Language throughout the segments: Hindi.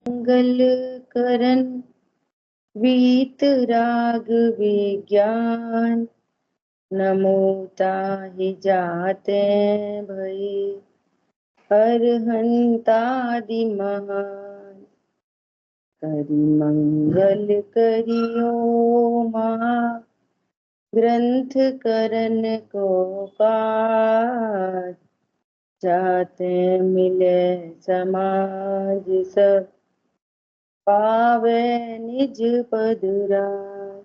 मंगल करन वीत राग विज्ञान, नमो ताहि जाते भई अरहंतादि महान। करि मंगल करियो महा ग्रंथ करन को काज, जाते मिले समाज सब पावे निज पद राज।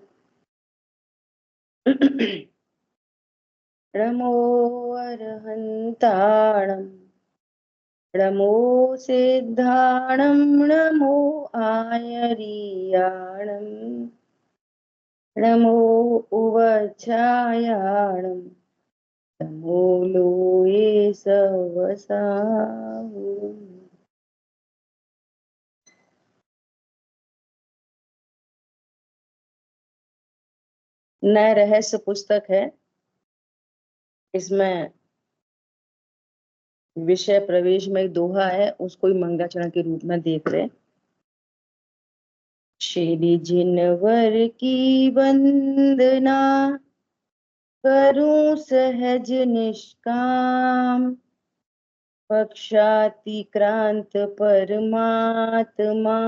नमो अरहंताणं नमो सिद्धाणं नमो आयर्याणं नमो उवच्छायाणं नमो लोये सवसाहु। नए रहस्य पुस्तक है। इसमें विषय प्रवेश में एक दोहा है, उसको ही मंगलाचरण के रूप में देख रहे। श्री जिनवर की वंदना करूं सहज निष्काम, पक्षातिक्रांत परमात्मा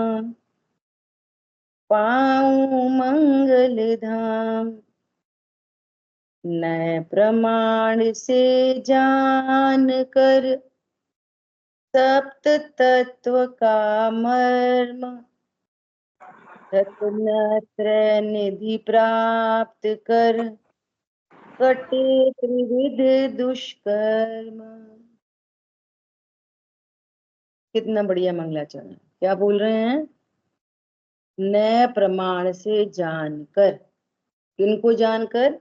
पाऊं मंगल धाम। नए प्रमाण से जान कर सप्त तत्व का मर्म, रत्नत्रय निधि प्राप्त कर कटे त्रिविध दुष्कर्म। कितना बढ़िया मंगलाचरण। क्या बोल रहे हैं? नए प्रमाण से जानकर, किनको जानकर?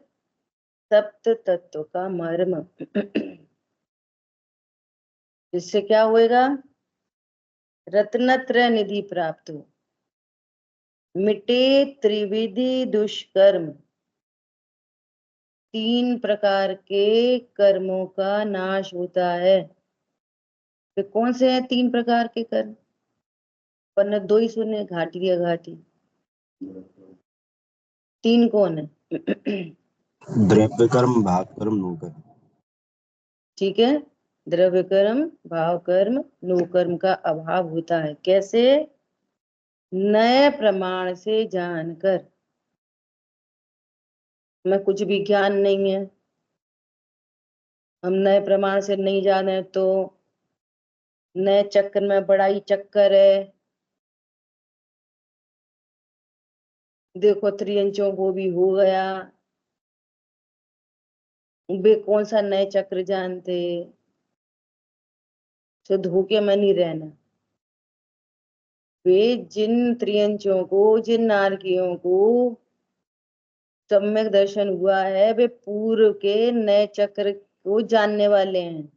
सप्त तत्व का मर्म। इससे क्या होएगा? रत्नत्रय निधि प्राप्त हो, मिटे त्रिविधि दुष्कर्म, तीन प्रकार के कर्मों का नाश होता है। वे कौन से हैं तीन प्रकार के कर्म? पर दो ही सुने, घाटी या घाटी। तीन कौन है? द्रव्य कर्म, भाव कर्म, नो कर्म। ठीक है, द्रव्य कर्म, भाव कर्म, नो कर्म का अभाव होता है। कैसे? नए प्रमाण से जानकर। मैं कुछ भी ज्ञान नहीं है, हम नए प्रमाण से नहीं जाने तो नए चक्कर में बड़ा ही चक्कर है। देखो त्रियंचों को भी हो गया, वे कौन सा नए चक्र जानते। तो धोखे में नहीं रहना। वे जिन त्रियंचों को, जिन नारकियों को सम्यक दर्शन हुआ है, वे पूर्व के नए चक्र को जानने वाले हैं।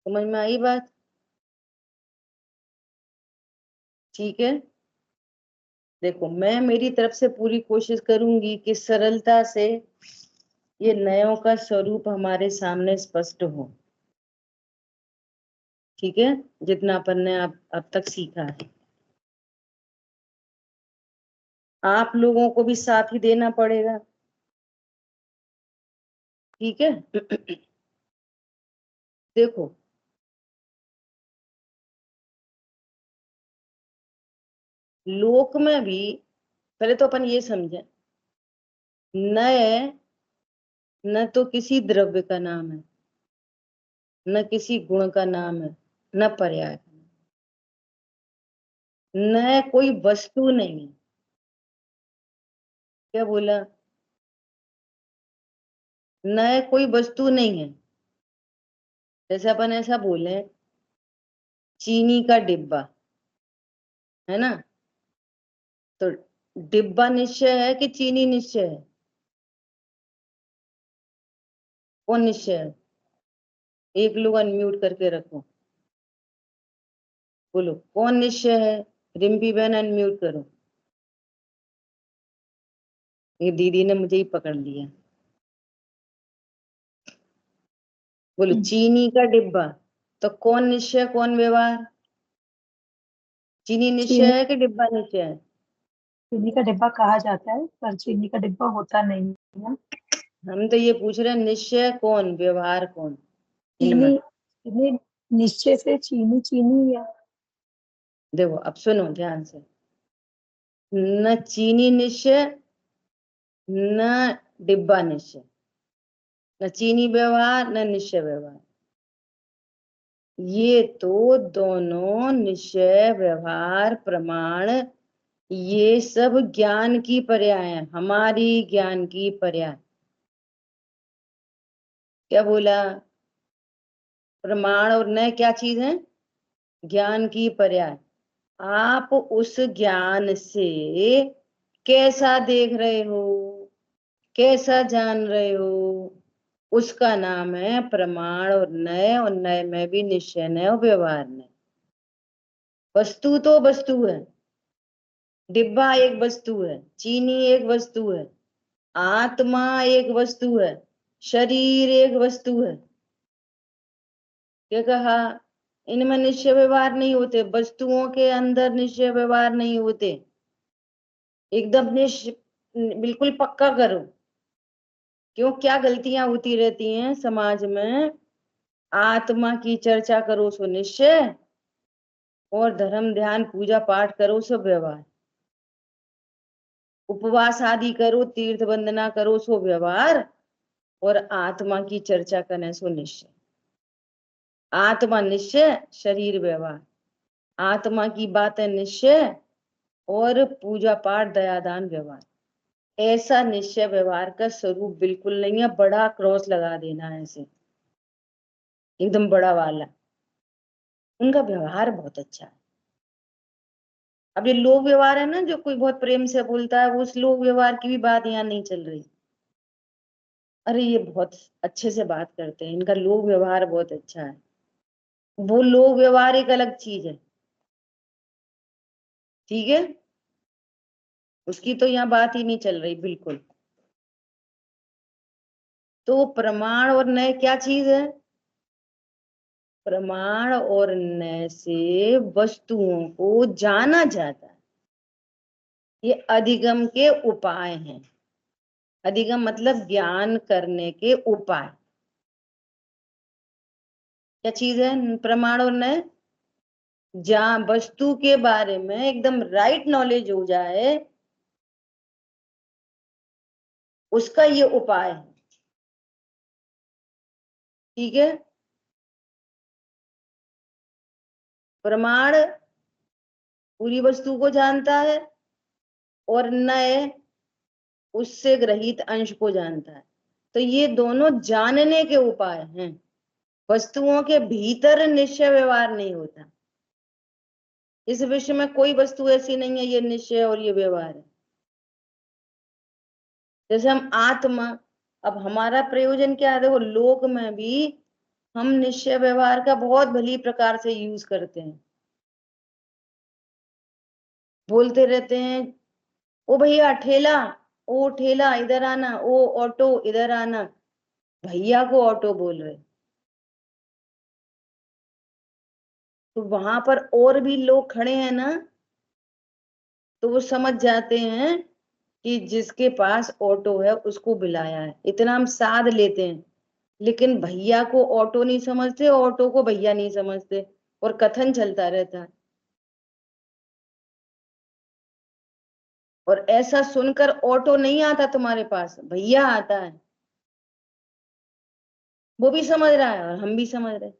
समझ में आई बात? ठीक है, देखो मैं मेरी तरफ से पूरी कोशिश करूंगी कि सरलता से ये नयों का स्वरूप हमारे सामने स्पष्ट हो। ठीक है, जितना अपन ने अब तक सीखा है, आप लोगों को भी साथ ही देना पड़ेगा। ठीक है। देखो लोक में भी पहले तो अपन ये समझें, नए न तो किसी द्रव्य का नाम है, न किसी गुण का नाम है, न पर्याय। न कोई वस्तु नहीं है। क्या बोला? न कोई वस्तु नहीं है। जैसे अपन ऐसा बोले, चीनी का डिब्बा है ना, तो डिब्बा निश्चय है कि चीनी निश्चय है? कौन निश्चय है? एक लोग अनम्यूट करके रखो, बोलो कौन निश्चय है? रिम्पी बहन अनम्यूट करो। ये दीदी ने मुझे ही पकड़ लिया। बोलो चीनी का डिब्बा, तो कौन निश्चय कौन व्यवहार? चीनी निश्चय चीनी है कि डिब्बा निश्चय है? चीनी का डिब्बा कहा जाता है, पर चीनी का डिब्बा होता नहीं है। हम तो ये पूछ रहे हैं, निश्चय कौन, व्यवहार कौन इनमें? चीनी चीनी निश्चय से चीनी चीनी है। देखो अब सुनो ध्यान से, न चीनी निश्चय, न डिब्बा निश्चय, न चीनी व्यवहार, न निश्चय व्यवहार। ये तो दोनों निश्चय व्यवहार प्रमाण, ये सब ज्ञान की पर्याय है, हमारी ज्ञान की पर्याय। क्या बोला? प्रमाण और नय क्या चीज है? ज्ञान की पर्याय। आप उस ज्ञान से कैसा देख रहे हो, कैसा जान रहे हो, उसका नाम है प्रमाण और नय में भी निश्चय नय और व्यवहार नय। वस्तु तो वस्तु है, डिब्बा एक वस्तु है, चीनी एक वस्तु है, आत्मा एक वस्तु है, शरीर एक वस्तु है। क्या कहा? इनमें निश्चय व्यवहार नहीं होते, वस्तुओं के अंदर निश्चय व्यवहार नहीं होते। एकदम बिल्कुल पक्का करो। क्यों, क्या गलतियां होती रहती हैं समाज में? आत्मा की चर्चा करो सो निश्चय, और धर्म ध्यान पूजा पाठ करो सो व्यवहार। उपवास आदि करो, तीर्थ वंदना करो सो व्यवहार, और आत्मा की चर्चा करने सो निश्चय। आत्मा निश्चय, शरीर व्यवहार। आत्मा की बातें निश्चय, और पूजा पाठ दयादान व्यवहार। ऐसा निश्चय व्यवहार का स्वरूप बिल्कुल नहीं है, बड़ा क्रॉस लगा देना है ऐसे, एकदम बड़ा वाला। उनका व्यवहार बहुत अच्छा है। अब ये लोक व्यवहार है ना, जो कोई बहुत प्रेम से बोलता है, वो उस लोक व्यवहार की भी बात यहाँ नहीं चल रही। अरे ये बहुत अच्छे से बात करते हैं, इनका लोक व्यवहार बहुत अच्छा है। वो लोक व्यवहार एक अलग चीज है, ठीक है? उसकी तो यहाँ बात ही नहीं चल रही बिल्कुल। तो प्रमाण और नय क्या चीज है? प्रमाण और नय से वस्तुओं को जाना जाता है, ये अधिगम के उपाय हैं। अधिगम मतलब ज्ञान करने के उपाय। क्या चीज है प्रमाण और नय? जहां वस्तु के बारे में एकदम राइट नॉलेज हो जाए, उसका ये उपाय है, ठीक है? प्रमाण पूरी वस्तु को जानता है, और नय उससे ग्रहित अंश को जानता है। तो ये दोनों जानने के उपाय हैं। वस्तुओं के भीतर निश्चय व्यवहार नहीं होता। इस विश्व में कोई वस्तु ऐसी नहीं है ये निश्चय और ये व्यवहार है। जैसे हम आत्मा, अब हमारा प्रयोजन क्या है? देखो लोक में भी हम निश्चय व्यवहार का बहुत भली प्रकार से यूज करते हैं। बोलते रहते हैं, ओ भैया ठेला, ओ ठेला इधर आना, ओ ऑटो इधर आना। भैया को ऑटो बोल रहे, तो वहां पर और भी लोग खड़े हैं ना, तो वो समझ जाते हैं कि जिसके पास ऑटो है उसको बुलाया है, इतना हम साध लेते हैं। लेकिन भैया को ऑटो नहीं समझते, ऑटो को भैया नहीं समझते, और कथन चलता रहता है। और ऐसा सुनकर ऑटो नहीं आता तुम्हारे पास, भैया आता है। वो भी समझ रहा है और हम भी समझ रहे हैं।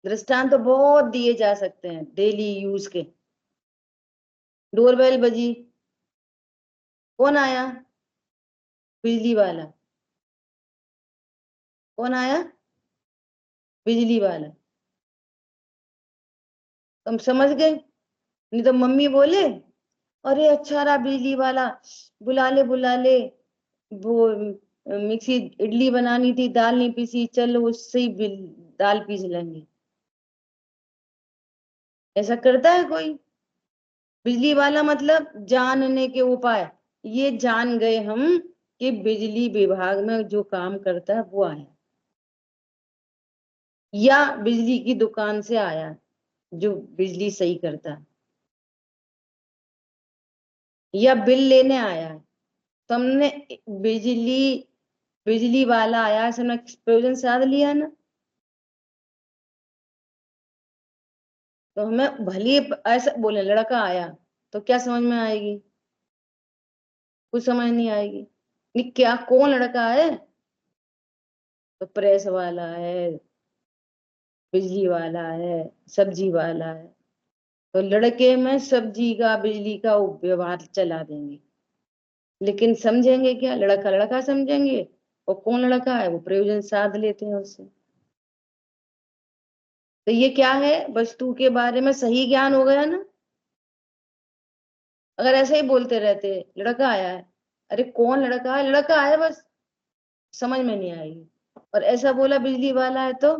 दृष्टांत तो बहुत दिए जा सकते हैं डेली यूज के। डोरबेल बजी, कौन आया? बिजली वाला। कौन आया? बिजली वाला। तुम समझ गए? नहीं तो मम्मी बोले, अरे अच्छा रहा बिजली वाला, बुला ले बुला ले, वो मिक्सी इडली बनानी थी, दाल नहीं पीसी, चल उससे ही दाल पीस लेंगे। ऐसा करता है कोई? बिजली वाला मतलब जानने के उपाय। ये जान गए हम कि बिजली विभाग में जो काम करता है वो आया, या बिजली की दुकान से आया। जो बिजली सही करता है, या बिल लेने आया है तो हमने बिजली बिजली वाला आया है, हमने प्रयोजन साध लिया ना। तो हमें भले ही ऐसा बोले लड़का आया तो क्या समझ में आएगी? कुछ समझ नहीं आएगी। ये क्या, कौन लड़का है? तो प्रेस वाला है, बिजली वाला है, सब्जी वाला है। तो लड़के में सब्जी का बिजली का व्यवहार चला देंगे, लेकिन समझेंगे क्या? लड़का लड़का समझेंगे, और कौन लड़का है वो प्रयोजन साध लेते हैं उससे। तो ये क्या है? वस्तु के बारे में सही ज्ञान हो गया ना। अगर ऐसे ही बोलते रहते लड़का आया है, अरे कौन लड़का है? लड़का है बस, समझ में नहीं आएगी। और ऐसा बोला बिजली वाला है तो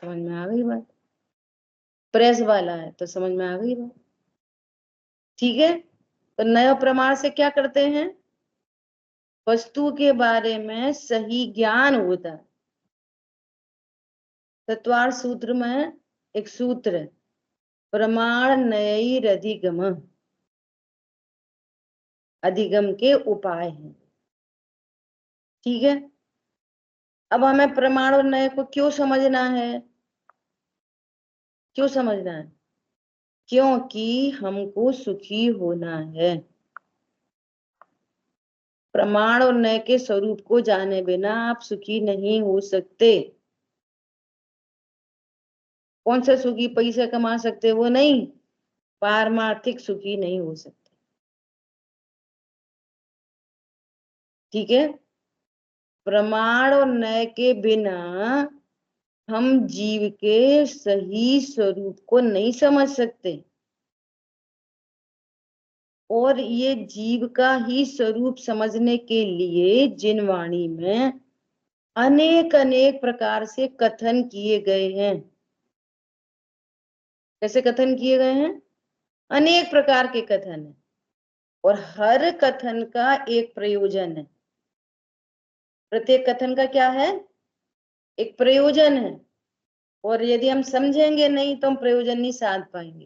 समझ में आ गई बात, प्रेस वाला है तो समझ में आ गई बात। ठीक है, तो नए प्रमाण से क्या करते हैं? वस्तु के बारे में सही ज्ञान होता है। तत्वार्थ सूत्र में एक सूत्र है, प्रमाण नयैरधिगम, अधिगम के उपाय हैं। ठीक है, अब हमें प्रमाण और नय को क्यों समझना है? क्यों समझना है? क्योंकि हमको सुखी होना है। प्रमाण और नय के स्वरूप को जाने बिना आप सुखी नहीं हो सकते। कौन सा सुखी? पैसे कमा सकते वो नहीं, पारमार्थिक सुखी नहीं हो सकते। ठीक है, प्रमाण और नय के बिना हम जीव के सही स्वरूप को नहीं समझ सकते, और ये जीव का ही स्वरूप समझने के लिए जिनवाणी में अनेक अनेक प्रकार से कथन किए गए हैं। कैसे कथन किए गए हैं? अनेक प्रकार के कथन है, और हर कथन का एक प्रयोजन है। प्रत्येक कथन का क्या है? एक प्रयोजन है, और यदि हम समझेंगे नहीं तो हम प्रयोजन नहीं साध पाएंगे।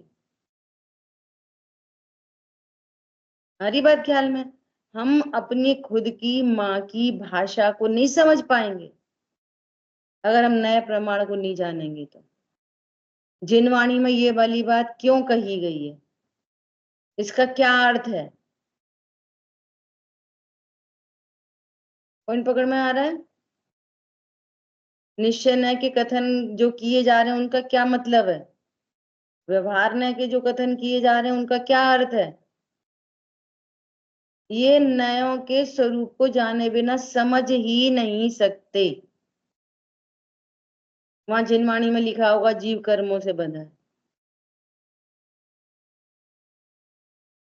हमारी बात ख्याल में, हम अपनी खुद की माँ की भाषा को नहीं समझ पाएंगे अगर हम नए प्रमाण को नहीं जानेंगे। तो जिनवाणी में ये वाली बात क्यों कही गई है, इसका क्या अर्थ है? पॉइंट पकड़ में आ रहा है? निश्चय नय के कथन जो किए जा रहे हैं उनका क्या मतलब है? व्यवहार नय के जो कथन किए जा रहे हैं उनका क्या अर्थ है? ये नयों के स्वरूप को जाने बिना समझ ही नहीं सकते। वहां जिनवाणी में लिखा होगा जीव कर्मों से बंधा है,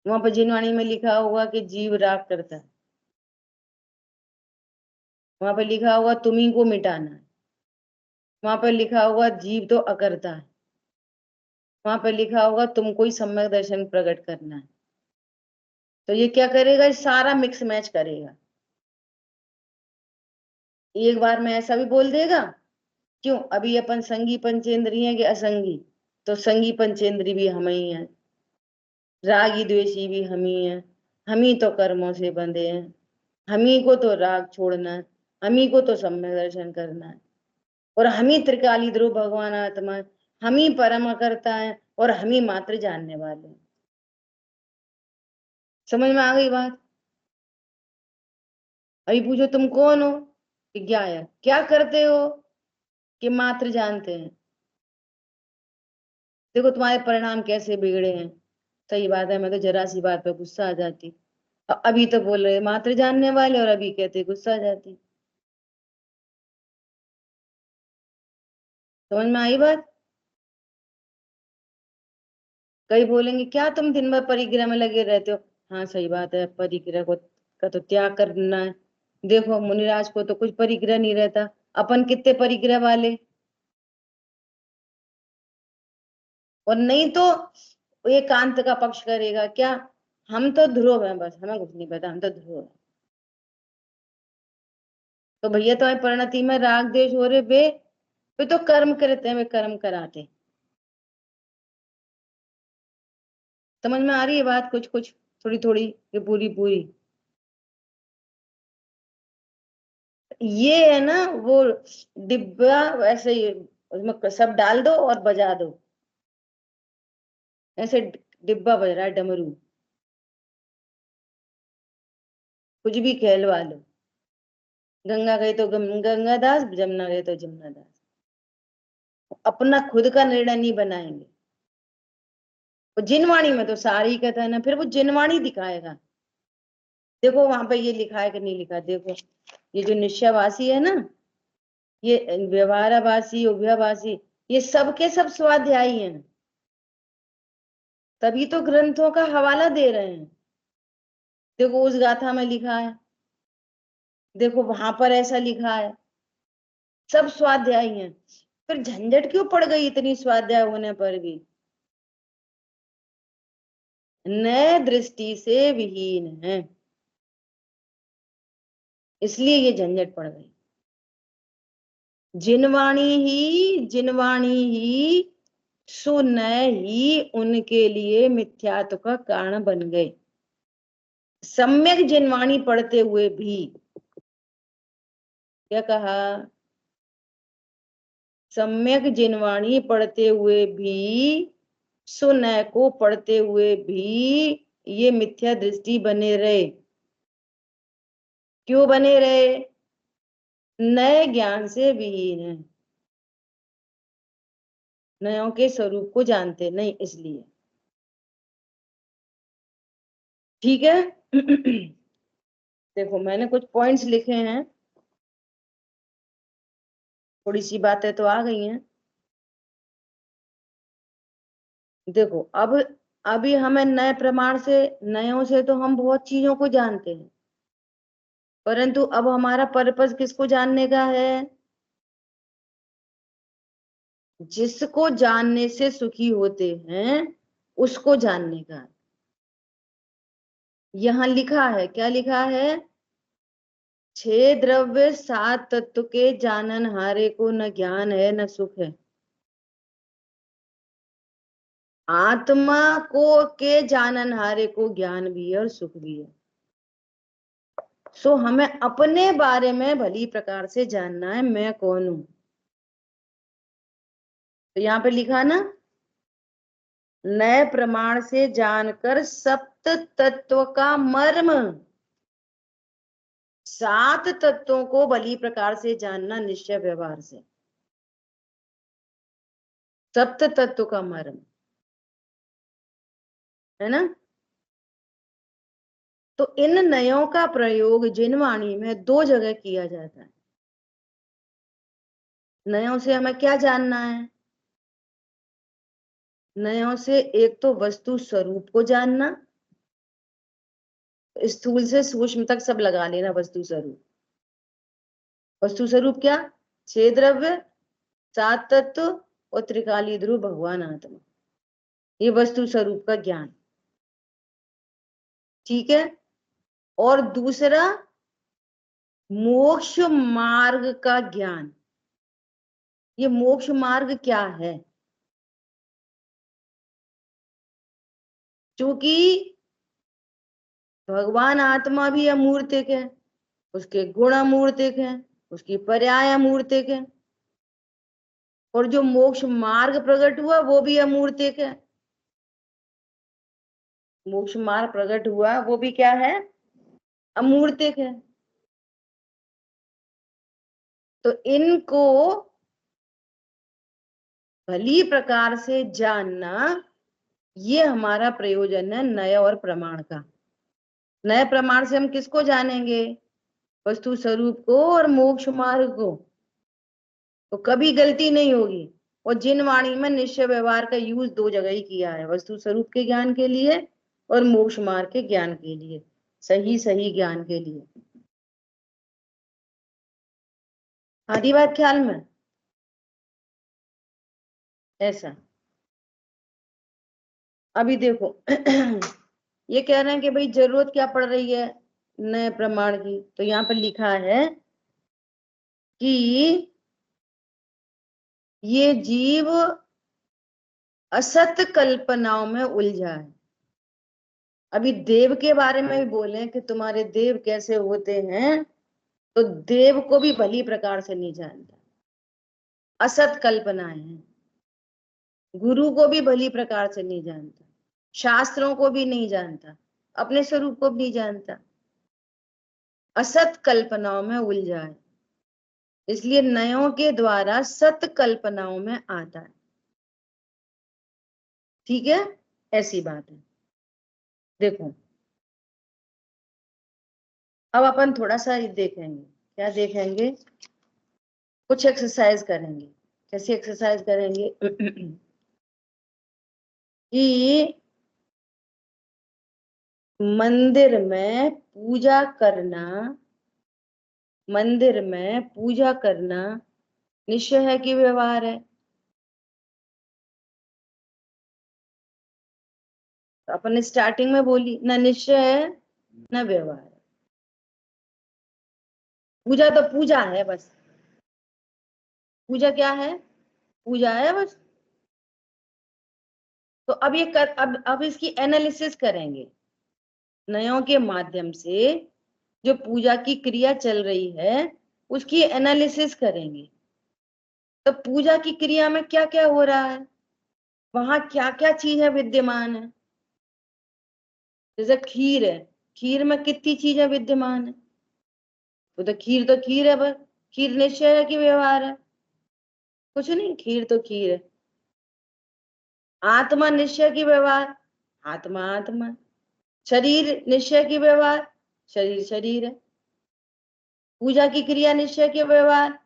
वहां पर जिनवाणी में लिखा होगा कि जीव राग करता है, वहां पर लिखा होगा तुम्ही को मिटाना है, वहां पर लिखा होगा जीव तो अकर्ता है, वहां पर लिखा होगा तुमको ही सम्यक दर्शन प्रकट करना है। तो ये क्या करेगा? ये सारा मिक्स मैच करेगा। एक बार में ऐसा भी बोल देगा, क्यों? अभी अपन संगी पंचेंद्रिय है कि असंगी? तो संगी पंचेंद्रिय भी हम ही है, रागी द्वेषी भी हम ही है, हम ही तो कर्मों से बंधे हैं, हम ही को तो राग छोड़ना है, हम ही को तो सम्यक दर्शन करना है, और हम ही त्रिकाली ध्रुव भगवान आत्मा है, हम ही परम करता है, और हम ही मात्र जानने वाले हैं। समझ में आ गई बात? अभी पूछो तुम कौन हो? कि ज्ञाया। क्या करते हो? कि मात्र जानते हैं। देखो तुम्हारे परिणाम कैसे बिगड़े हैं। सही बात है, मैं तो जरा सी बात पे गुस्सा आ जाती, अभी तो बोल रहे मात्र जानने वाले, और अभी कहते गुस्सा आ जाती। समझ में आई बात? कई बोलेंगे क्या तुम दिन भर परिग्रह में लगे रहते हो? हाँ सही बात है, परिग्रह को का तो त्याग करना है। देखो मुनिराज को तो कुछ परिग्रह नहीं रहता, अपन कितने परिग्रह वाले। और नहीं तो एकांत का पक्ष करेगा क्या? हम तो ध्रुव हैं, बस हमें कुछ नहीं पता, हम तो ध्रुव हैं। तो भैया तुम्हारी परिणति में राग द्वेष हो रहे वे तो कर्म करते हैं, वे कर्म कराते हैं। समझ में आ रही है बात? कुछ कुछ, थोड़ी थोड़ी, ये पूरी पूरी। ये है ना वो डिब्बा, वैसे ही उसमें सब डाल दो और बजा दो, ऐसे डिब्बा बज रहा है, डमरू, कुछ भी कहलवा लो। गंगा गई तो गंगा दास, जमुना गई तो जमुना दास। अपना खुद का निर्णय नहीं बनाएंगे। वो जिनवाणी में तो सारी कथन है, फिर वो जिनवाणी दिखाएगा। देखो वहां पे ये लिखा है कि नहीं लिखा, देखो ये जो निश्चयवासी है ना, ये व्यवहाराभासी, उभयाभासी, ये सबके सब स्वाध्यायी हैं, तभी तो ग्रंथों का हवाला दे रहे हैं। देखो उस गाथा में लिखा है, देखो वहां पर ऐसा लिखा है, सब स्वाध्यायी हैं। फिर झंझट क्यों पड़ गई इतनी स्वाध्याय होने पर भी? नए दृष्टि से विहीन है, इसलिए ये झंझट पड़ गई। जिनवाणी ही सुनय ही उनके लिए मिथ्यात्व का कारण बन गए। सम्यक जिनवाणी पढ़ते हुए भी, क्या कहा, सम्यक जिनवाणी पढ़ते हुए भी, सुनय को पढ़ते हुए भी ये मिथ्या दृष्टि बने रहे। क्यों बने रहे? नए ज्ञान से विहीन है, नयों के स्वरूप को जानते नहीं, इसलिए। ठीक है। देखो मैंने कुछ पॉइंट्स लिखे हैं, थोड़ी सी बातें तो आ गई हैं। देखो अब अभी हमें नए प्रमाण से, नयों से तो हम बहुत चीजों को जानते हैं, परंतु अब हमारा पर्पस किसको जानने का है? जिसको जानने से सुखी होते हैं उसको जानने का। यहाँ लिखा है, क्या लिखा है? छह द्रव्य सात तत्व के जानन हारे को न ज्ञान है न सुख है। आत्मा को के जानन हारे को ज्ञान भी है और सुख भी है। सो हमें अपने बारे में भली प्रकार से जानना है, मैं कौन हूं। तो यहाँ पे लिखा ना, नए प्रमाण से जानकर सप्त तत्व का मर्म, सात तत्वों को भली प्रकार से जानना निश्चय व्यवहार से, सप्त तत्व का मर्म, है ना। तो इन नयों का प्रयोग जिनवाणी में दो जगह किया जाता है। नयों से हमें क्या जानना है? नयों से एक तो वस्तु स्वरूप को जानना, स्थूल से सूक्ष्म तक सब लगा लेना। वस्तु स्वरूप, वस्तु स्वरूप क्या? छह द्रव्य, सात तत्व और त्रिकाली ध्रुव भगवान आत्मा, ये वस्तु स्वरूप का ज्ञान। ठीक है। और दूसरा मोक्ष मार्ग का ज्ञान। ये मोक्ष मार्ग क्या है? क्योंकि भगवान आत्मा भी अमूर्तिक है, उसके गुण अमूर्तिक हैं, उसकी पर्याय अमूर्तिक है, और जो मोक्ष मार्ग प्रकट हुआ वो भी अमूर्तिक है। मोक्ष मार्ग प्रकट हुआ वो भी क्या है? अमूर्तिक है। तो इनको भली प्रकार से जानना, ये हमारा प्रयोजन है नए और प्रमाण का। नए प्रमाण से हम किसको जानेंगे? वस्तु स्वरूप को और मोक्ष मार्ग को। तो कभी गलती नहीं होगी। और जिन वाणी में निश्चय व्यवहार का यूज दो जगह ही किया है, वस्तु स्वरूप के ज्ञान के लिए और मोक्ष मार्ग के ज्ञान के लिए, सही सही ज्ञान के लिए। आधी बात ख्याल में? ऐसा। अभी देखो ये कह रहे हैं कि भाई जरूरत क्या पड़ रही है नए प्रमाण की, तो यहाँ पर लिखा है कि ये जीव असत कल्पनाओं में उलझा है। अभी देव के बारे में भी बोले कि तुम्हारे देव कैसे होते हैं, तो देव को भी भली प्रकार से नहीं जानता, असत कल्पनाएं हैं। गुरु को भी भली प्रकार से नहीं जानता, शास्त्रों को भी नहीं जानता, अपने स्वरूप को भी नहीं जानता, असत कल्पनाओं में उलझा है। इसलिए नयों के द्वारा सत कल्पनाओं में आता है। ठीक है, ऐसी बात है। देखो अब अपन थोड़ा सा देखेंगे, क्या देखेंगे, कुछ एक्सरसाइज करेंगे। कैसी एक्सरसाइज करेंगे कि मंदिर में पूजा करना, मंदिर में पूजा करना निश्चय है कि व्यवहार है? तो अपन स्टार्टिंग में बोली ना निश्चय है ना व्यवहार है। पूजा तो पूजा है बस, पूजा क्या है, पूजा है बस। तो अब ये कर, अब इसकी एनालिसिस करेंगे नयों के माध्यम से। जो पूजा की क्रिया चल रही है उसकी एनालिसिस करेंगे। तो पूजा की क्रिया में क्या क्या हो रहा है, वहां क्या क्या चीजें विद्यमान है। जैसे खीर है, खीर में कितनी चीजें विद्यमान है? तो खीर है बस। खीर निश्चय है कि व्यवहार है? कुछ नहीं, खीर तो खीर है। आत्मा निश्चय की व्यवहार, आत्मा आत्मा। शरीर निश्चय की व्यवहार, शरीर शरीर है। पूजा की क्रिया निश्चय के व्यवहार,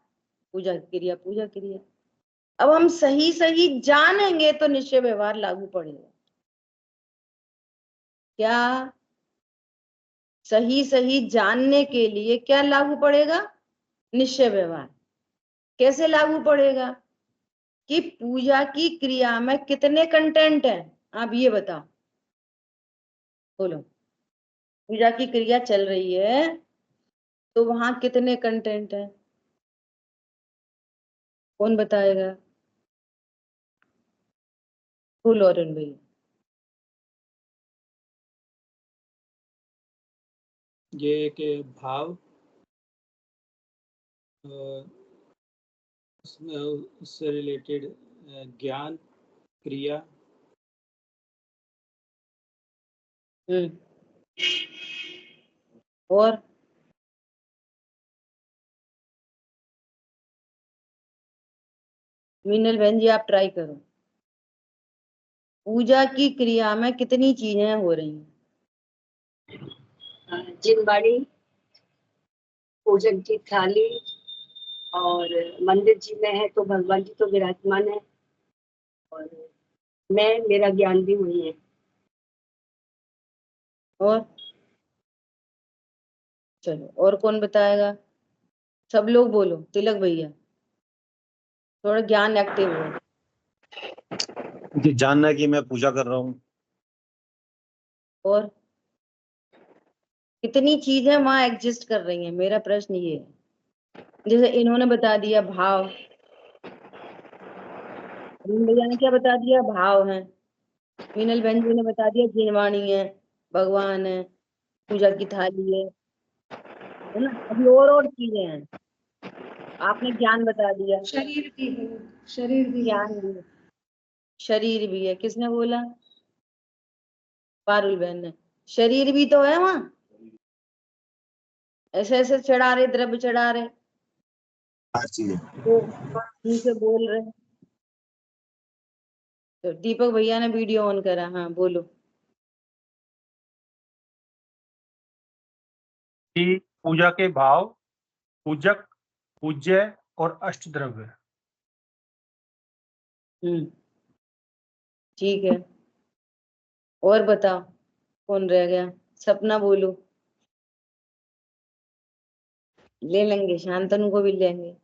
पूजा की क्रिया पूजा क्रिया। अब हम सही सही जानेंगे तो निश्चय व्यवहार लागू पड़ेगा। क्या सही सही जानने के लिए क्या लागू पड़ेगा? निश्चय व्यवहार। कैसे लागू पड़ेगा? कि पूजा की क्रिया में कितने कंटेंट हैं, आप ये बताओ, बोलो। पूजा की क्रिया चल रही है तो वहां कितने कंटेंट है, कौन बताएगा? बोलो अरुण भाई। ये एक भाव, उसमें उससे रिलेटेड ज्ञान, क्रिया। और मीनल बहन जी आप ट्राई करो। पूजा की क्रिया में कितनी चीजें हो रही हैं? जिनवाड़ी, पूजन की थाली, और मंदिर जी में है तो भगवान जी तो विराजमान है, और मैं, मेरा ज्ञान भी वही है। और चलो और कौन बताएगा? सब लोग बोलो, तिलक भैया थोड़ा ज्ञान एक्टिव हो। कि जानना है कि मैं पूजा कर रहा हूँ। और कितनी चीजें वहां एग्जिस्ट कर रही हैं, मेरा प्रश्न ये है। जैसे इन्होंने बता दिया भाव, भैया ने क्या बता दिया, भाव है। मीनल बहन जी ने बता दिया जिनवाणी है, भगवान है, पूजा की थाली है ना। अभी और चीजें हैं। आपने ज्ञान बता दिया, शरीर भी है, शरीर भी है। ज्ञान भी है, शरीर भी है। किसने बोला? पारुल बहन ने। शरीर भी तो है वहां, ऐसे ऐसे चढ़ा रहे, द्रव्य चढ़ा रहे, हर चीज तो मुंह से बोल रहे। तो दीपक भैया ने वीडियो ऑन करा, हाँ बोलो। कि पूजा के भाव, पूजक, पूज्य और अष्ट द्रव्य। ठीक है, और बताओ कौन रह गया? सपना बोलो। ले लेंगे, शांतनु को भी लेंगे।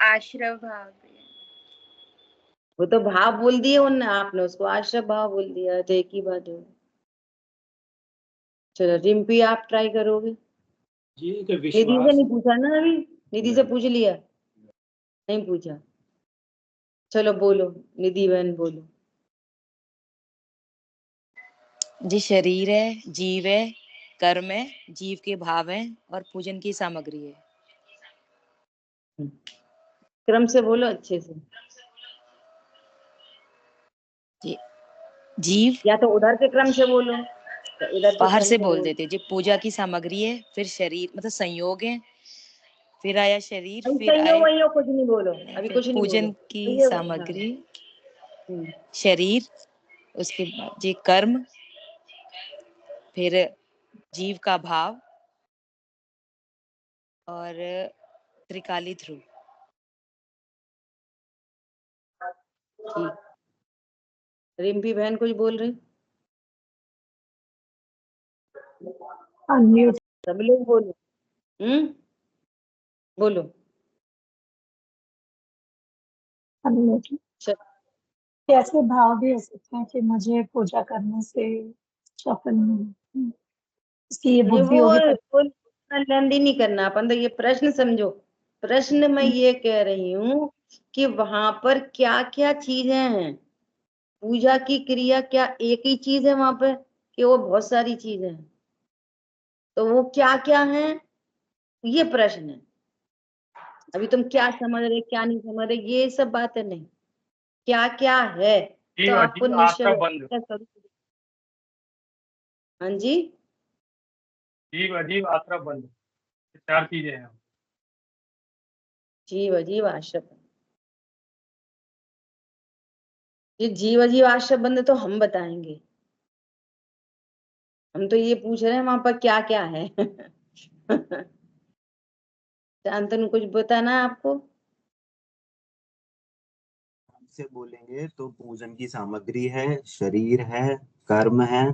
आश्रव भाव। वो तो भाव बोल दिए उनने, आपने उसको आश्रय भाव बोल दिया, तो एक ही बात है। चलो रिम्पी आप ट्राई करोगे? ये एक निधि से विश्वास। नहीं पूछा ना अभी? निधि से पूछ लिया? नहीं पूछा। चलो बोलो, निधि बहन बोलो। जी शरीर है, जीव है, कर्म है, जीव के भाव है और पूजन की सामग्री है। क्रम से बोलो अच्छे से। जी जीव या तो उधर के क्रम से बोलो, या इधर के बाहर क्रम से बोल बोलो। देते। जी पूजा की सामग्री है, फिर शरीर मतलब संयोग है, फिर आया शरीर, अभी फिर कहियो आए वहियो कुछ नहीं बोलो, अभी फिर कुछ नहीं पूजन बोलो। की हाँ। सामग्री, हम्म, शरीर, उसके बाद जी कर्म, फिर जीव का भाव और त्रिकाली ध्रुव। ठीक। रिम्पी बहन कुछ बोल रही? अनम्यूट। सब लोग बोलो। बोलो। अनम्यूट। चल, ऐसे भाव भी हो सकते हैं कि मुझे पूजा करने से सफल मिले, इसकी ये बुद्धि होगी तो वो लेंदी नहीं करना अपन, तो ये प्रश्न समझो। प्रश्न में ये कह रही हूँ कि वहां पर क्या क्या चीजें हैं। पूजा की क्रिया क्या एक ही चीज है वहां पर, कि वो बहुत सारी चीजें हैं? तो वो क्या क्या है, ये प्रश्न है। अभी तुम क्या समझ रहे क्या नहीं समझ रहे ये सब बातें नहीं, क्या क्या है तो जीव आपको अजीव निश्चय आत्मा हो। बंध। हाँ जी। जीव अजीव आत्मा बंध, ये 4 चीजें हैं। जीव अजीव आश्रय बंध। ये जीव अजीव आश्रय बंध तो हम बताएंगे। हम तो ये पूछ रहे हैं वहां पर क्या क्या है। शांतनु कुछ बताना है आपको? से बोलेंगे तो पूजन की सामग्री है, शरीर है, कर्म है,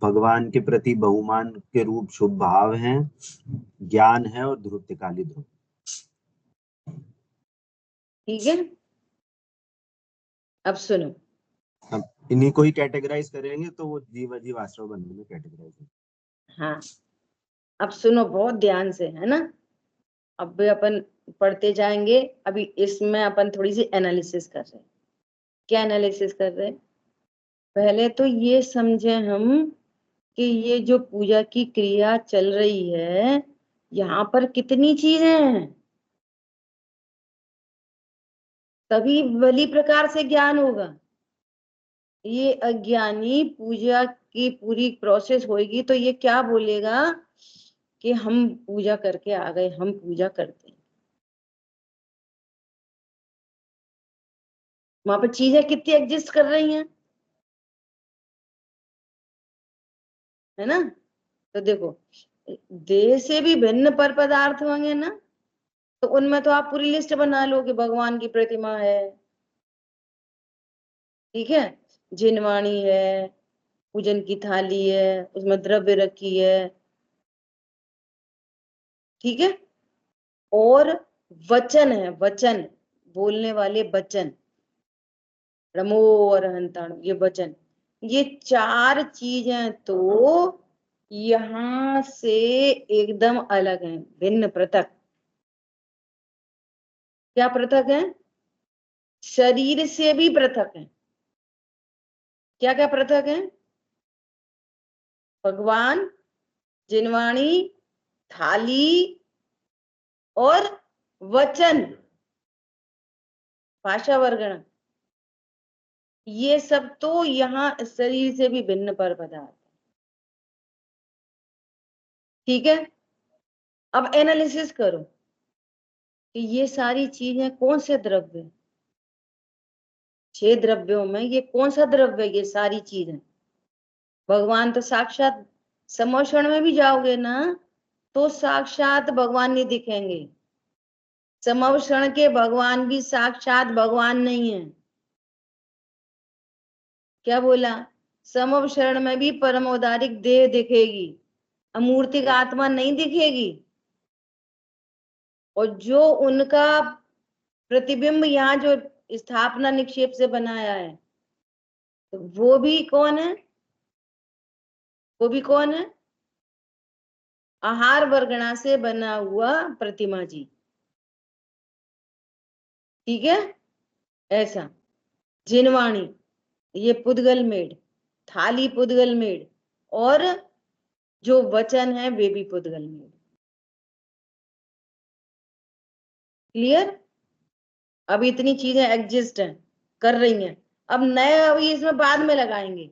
भगवान के प्रति बहुमान के रूप शुभ भाव हैं, ज्ञान है और ध्रुतिकाली ध्रुव। ठीक है, अब सुनो। अब इन्हीं को ही कैटेगराइज करेंगे तो वो जीव अजीव आश्रय बंधु में कैटेगराइज है। हाँ, अब सुनो बहुत ध्यान से, है ना। अब भी अपन पढ़ते जाएंगे। अभी इसमें अपन थोड़ी सी एनालिसिस कर रहे हैं। क्या एनालिसिस कर रहे हैं? पहले तो ये समझे हम कि ये जो पूजा की क्रिया चल रही है, यहाँ पर कितनी चीजें हैं, तभी भली प्रकार से ज्ञान होगा। ये अज्ञानी पूजा की पूरी प्रोसेस होगी तो ये क्या बोलेगा कि हम पूजा करके आ गए, हम पूजा करते हैं। वहां पर चीजें कितनी एग्जिस्ट कर रही हैं, है ना। तो देखो, देह से भी भिन्न पर पदार्थ होंगे ना, तो उनमें तो आप पूरी लिस्ट बना लो कि भगवान की प्रतिमा है, ठीक है, जिनवाणी है, पूजन की थाली है, उसमें द्रव्य रखी है, ठीक है, और वचन है, वचन बोलने वाले वचन, रमो और हंताणु, ये वचन, ये 4 चीजें तो यहां से एकदम अलग हैं, भिन्न पृथक। क्या पृथक है? शरीर से भी पृथक है। क्या क्या पृथक है? भगवान, जिनवाणी, थाली और वचन, भाषा वर्गण, ये सब तो यहाँ शरीर से भी भिन्न पर पदार्थ। ठीक है, अब एनालिसिस करो कि ये सारी चीजें कौन से द्रव्य, 6 द्रव्यों में ये कौन सा द्रव्य, ये सारी चीजें। भगवान तो साक्षात, समोषण में भी जाओगे ना तो साक्षात भगवान नहीं दिखेंगे। समवक्षण के भगवान भी साक्षात भगवान नहीं है। क्या बोला? समवक्षण में भी परमोदारिक देह दिखेगी, अमूर्तिक आत्मा नहीं दिखेगी। और जो उनका प्रतिबिंब यहाँ जो स्थापना निक्षेप से बनाया है, तो वो भी कौन है? वो भी कौन है? आहार वर्गणा से बना हुआ प्रतिमा जी, ठीक है। ऐसा जिनवाणी, ये पुद्गल मेढ, थाली पुद्गल मेड, और जो वचन है वे भी पुद्गल मेड। क्लियर? अब इतनी चीजें एग्जिस्ट हैं, कर रही हैं। अब नए अभी इसमें बाद में लगाएंगे।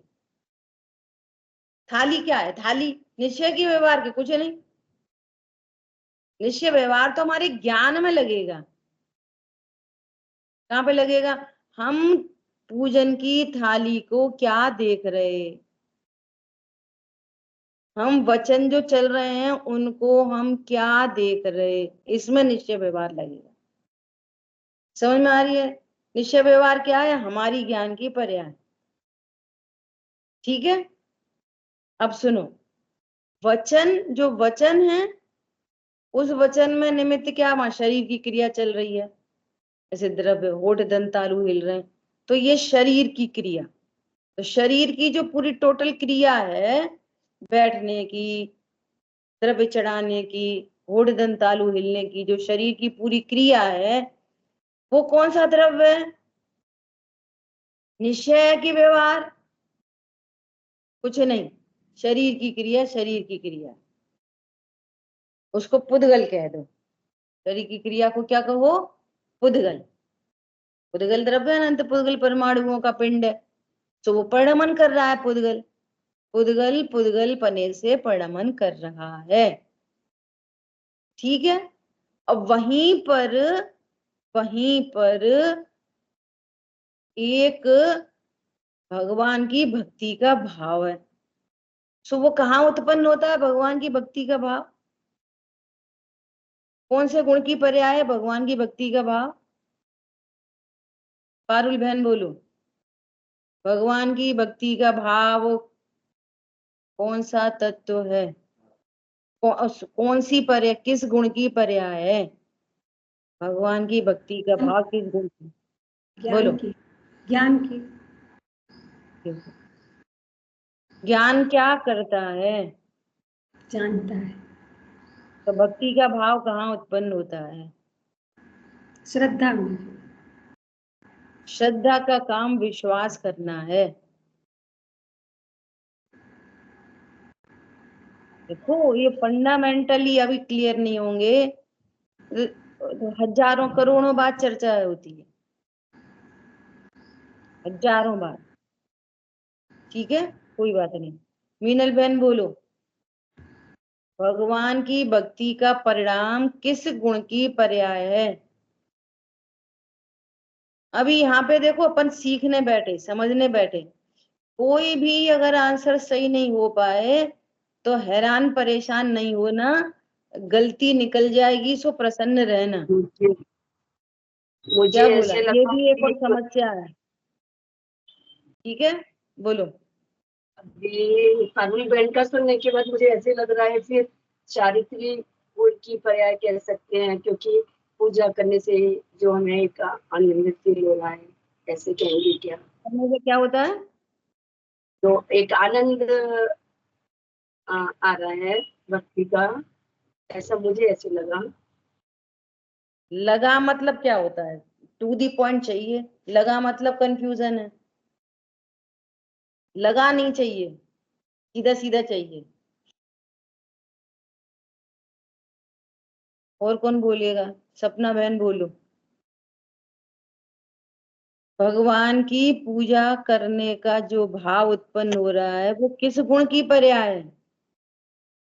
थाली क्या है? थाली निश्चय की व्यवहार के, कुछ नहीं। निश्चय व्यवहार तो हमारे ज्ञान में लगेगा। कहाँ पे लगेगा? हम पूजन की थाली को क्या देख रहे, हम वचन जो चल रहे हैं उनको हम क्या देख रहे, इसमें निश्चय व्यवहार लगेगा। समझ में आ रही है? निश्चय व्यवहार क्या है? हमारी ज्ञान की पर्याय। ठीक है, अब सुनो। वचन, जो वचन है, उस वचन में निमित्त क्या? वहां शरीर की क्रिया चल रही है, ऐसे द्रव्य होठ दंत तालु हिल रहे हैं, तो ये शरीर की क्रिया। तो शरीर की जो पूरी टोटल क्रिया है, बैठने की, द्रव्य चढ़ाने की, होठ दंत तालु हिलने की, जो शरीर की पूरी क्रिया है, वो कौन सा द्रव्य है? निश्चय की व्यवहार? कुछ नहीं, शरीर की क्रिया, शरीर की क्रिया, उसको पुद्गल कह दो। शरीर की क्रिया को क्या कहो? पुद्गल। पुद्गल द्रव्य अनंत पुद्गल परमाणुओं का पिंड है, तो वो परिणमन कर रहा है। पुद्गल पुद्गल पुद्गल पने से परिणमन कर रहा है। ठीक है, अब वहीं पर एक भगवान की भक्ति का भाव है। सो वो कहाँ उत्पन्न होता है? भगवान की भक्ति का भाव कौन से गुण की पर्याय है? भगवान की भक्ति का भाव। पारुल बहन बोलो, भगवान की भक्ति का भाव कौन सा तत्व है? कौन सी पर्याय, किस गुण की पर्याय है? भगवान की भक्ति का भाव किस गुण की? बोलो। ज्ञान की। ज्ञान क्या करता है? जानता है। तो भक्ति का भाव कहाँ उत्पन्न होता है? श्रद्धा में। श्रद्धा का काम विश्वास करना है। देखो, ये फंडामेंटली अभी क्लियर नहीं होंगे, हजारों करोड़ों बार चर्चा होती है, हजारों बार। ठीक है, कोई बात नहीं। मीनल बहन बोलो, भगवान की भक्ति का परिणाम किस गुण की पर्याय है? अभी यहाँ पे देखो, अपन सीखने बैठे, समझने बैठे, कोई भी अगर आंसर सही नहीं हो पाए तो हैरान परेशान नहीं होना, गलती निकल जाएगी, सो प्रसन्न रहना। मुझे क्या बोला? ऐसे ये लगा भी एक और कि समस्या है। ठीक है, बोलो। अभी पारुल बहन का सुनने के बाद मुझे ऐसे लग रहा है फिर चारित्रिक गुण की पर्याय कह सकते हैं, क्योंकि पूजा करने से जो हमें एक आनंद फील हो रहा है, ऐसे कहेंगे क्या? करने से क्या होता है? तो एक आनंद आ रहा है भक्ति का, ऐसा मुझे ऐसे लगा मतलब क्या होता है? टू दी पॉइंट चाहिए। लगा मतलब कंफ्यूजन है, लगा नहीं चाहिए, सीधा सीधा चाहिए। और कौन बोलेगा? सपना बहन बोलो। भगवान की पूजा करने का जो भाव उत्पन्न हो रहा है वो किस गुण की पर्याय है?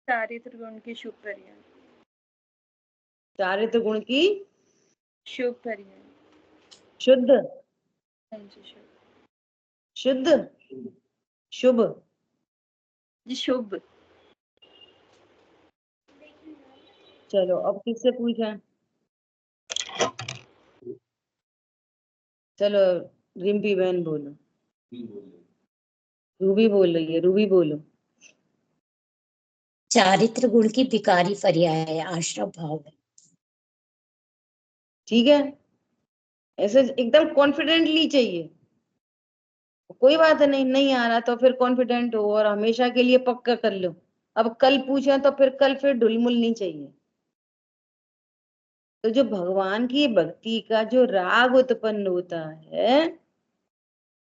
चारित्र गुण की शुभ पर्याय। चारित्र गुण की शुभ पर्याय। शुद्ध, हाँ जी, शुभ। शुद्ध, शुभ। जी, शुभ। चलो, अब किससे पूछा? चलो, रिम्पी बहन बोलो। रूबी बोल रही है, रूबी बोलो। चारित्र गुण की विकारी पर्याय है, आश्रम भाव है। ठीक है, ऐसे एकदम कॉन्फिडेंटली चाहिए। कोई बात नहीं, नहीं आ रहा तो फिर कॉन्फिडेंट हो और हमेशा के लिए पक्का कर लो। अब कल पूछा तो फिर कल फिर ढुलमुल नहीं चाहिए। तो जो भगवान की भक्ति का जो राग उत्पन्न होता है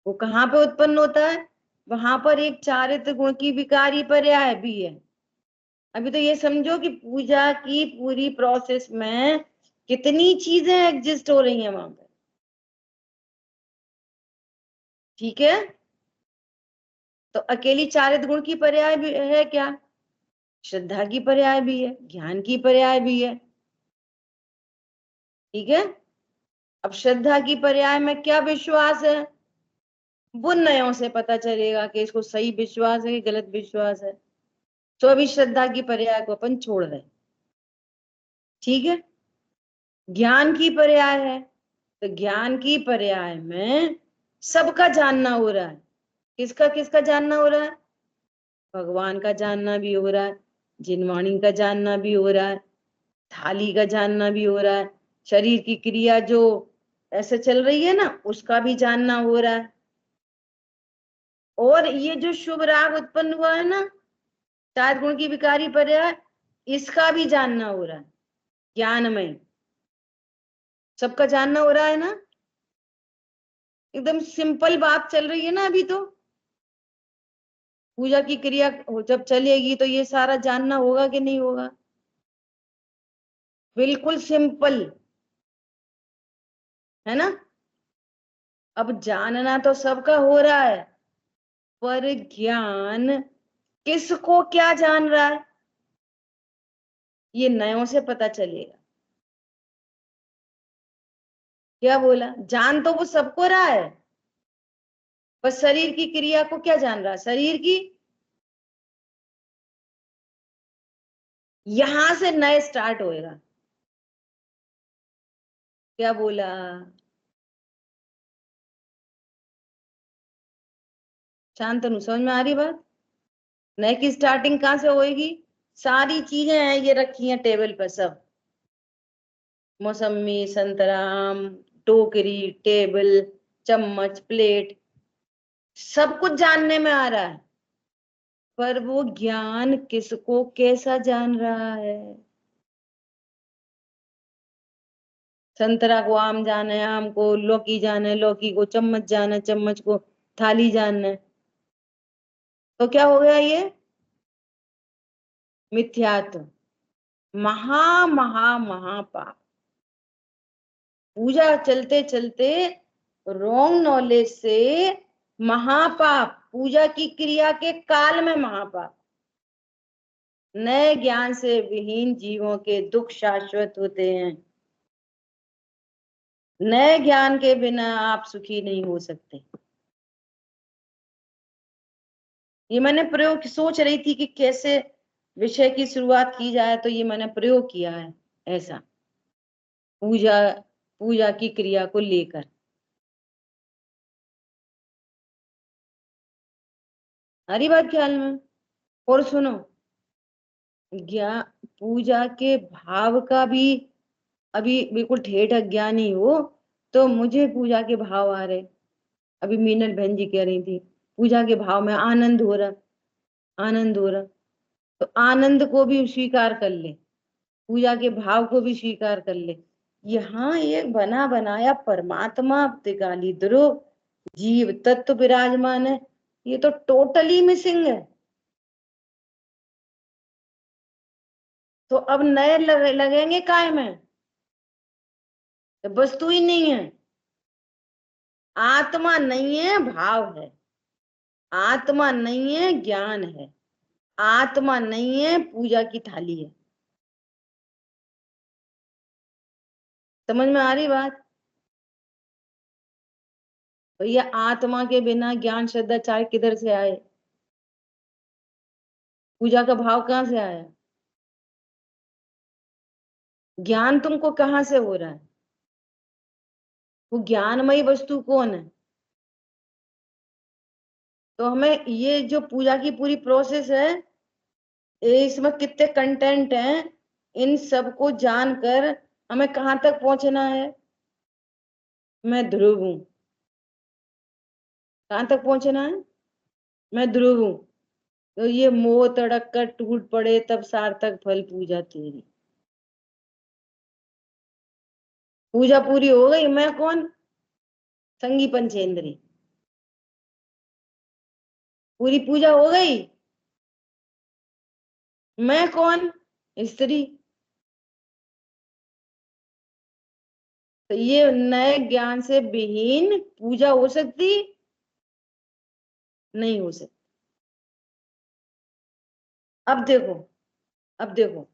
वो कहाँ पे उत्पन्न होता है? वहां पर एक चारित्र गुण की विकारी पर्याय भी है। अभी तो ये समझो कि पूजा की पूरी प्रोसेस में कितनी चीजें एग्जिस्ट हो रही हैं वहां पर। ठीक है, तो अकेली चारित्र गुण की पर्याय भी है क्या? श्रद्धा की पर्याय भी है, ज्ञान की पर्याय भी है। ठीक है, अब श्रद्धा की पर्याय में क्या विश्वास है, वो नयों से पता चलेगा कि इसको सही विश्वास है कि गलत विश्वास है। तो अभी श्रद्धा की पर्याय को अपन छोड़ रहे। ठीक है, ज्ञान की पर्याय है, तो ज्ञान की पर्याय में सबका जानना हो रहा है। किसका किसका जानना हो रहा है? भगवान का जानना भी हो रहा है, जिनवाणी का जानना भी हो रहा है, थाली का जानना भी हो रहा है, शरीर की क्रिया जो ऐसे चल रही है ना उसका भी जानना हो रहा है, और ये जो शुभ राग उत्पन्न हुआ है ना चार गुण की विकारी पर्याय, इसका भी जानना हो रहा है। ज्ञानमय सबका जानना हो रहा है ना। एकदम सिंपल बात चल रही है ना। अभी तो पूजा की क्रिया जब चलेगी तो ये सारा जानना होगा कि नहीं होगा? बिल्कुल सिंपल है ना। अब जानना तो सबका हो रहा है, पर ज्ञान किसको क्या जान रहा है ये नयों से पता चलेगा। क्या बोला? जान तो वो सबको रहा है, पर शरीर की क्रिया को क्या जान रहा है? शरीर की। यहां से नए स्टार्ट होएगा। क्या बोला? शांतनु समझ में आ रही बात? नए की स्टार्टिंग कहां से होएगी? सारी चीजें हैं ये रखी हैं टेबल पर सब, मौसमी, संतरा, आम, टोकरी, टेबल, चम्मच, प्लेट, सब कुछ जानने में आ रहा है, पर वो ज्ञान किसको कैसा जान रहा है? संतरा को आम जाने, आम को लौकी जाने, लौकी को चम्मच जाने, चम्मच को थाली जानना। तो क्या हो गया ये? मिथ्यात्व, महा महा महापाप। पूजा चलते चलते रॉन्ग नॉलेज से महापाप, पूजा की क्रिया के काल में महापाप। नए ज्ञान से विहीन जीवों के दुख शाश्वत होते हैं। नए ज्ञान के बिना आप सुखी नहीं हो सकते। ये मैंने प्रयोग सोच रही थी कि कैसे विषय की शुरुआत की जाए, तो ये मैंने प्रयोग किया है ऐसा, पूजा पूजा की क्रिया को लेकर। हरी बात ख्याल में। और सुनो, पूजा के भाव का भी, अभी बिल्कुल ठेठ अज्ञानी हो तो मुझे पूजा के भाव आ रहे। अभी मीनल बहन जी कह रही थी पूजा के भाव में आनंद हो रहा, आनंद हो रहा, तो आनंद को भी स्वीकार कर ले, पूजा के भाव को भी स्वीकार कर ले। यहाँ एक बना बनाया परमात्मा त्रिकाली ध्रुव जीव तत्व विराजमान है, ये तो टोटली मिसिंग है। तो अब नए लगेंगे काय में? तो वस्तु ही नहीं है, आत्मा नहीं है, भाव है। आत्मा नहीं है, ज्ञान है। आत्मा नहीं है, पूजा की थाली है। समझ में आ रही बात? भैया आत्मा के बिना ज्ञान श्रद्धा चाहे किधर से आए? पूजा का भाव कहाँ से आया? ज्ञान तुमको कहाँ से हो रहा है? वो ज्ञानमयी वस्तु कौन है? तो हमें ये जो पूजा की पूरी प्रोसेस है, इसमें कितने कंटेंट हैं, इन सबको जानकर हमें कहाँ तक पहुंचना है? मैं ध्रुव हूं। कहाँ तक पहुंचना है? मैं ध्रुव हूं। तो ये मोह तड़क कर टूट पड़े तब सार्थक फल पूजा तेरी। पूजा पूरी हो गई। मैं कौन? संगी पंचेंद्री। पूरी पूजा हो गई। मैं कौन? स्त्री। तो ये नए ज्ञान से विहीन पूजा हो सकती? नहीं हो सकती। अब देखो, अब देखो,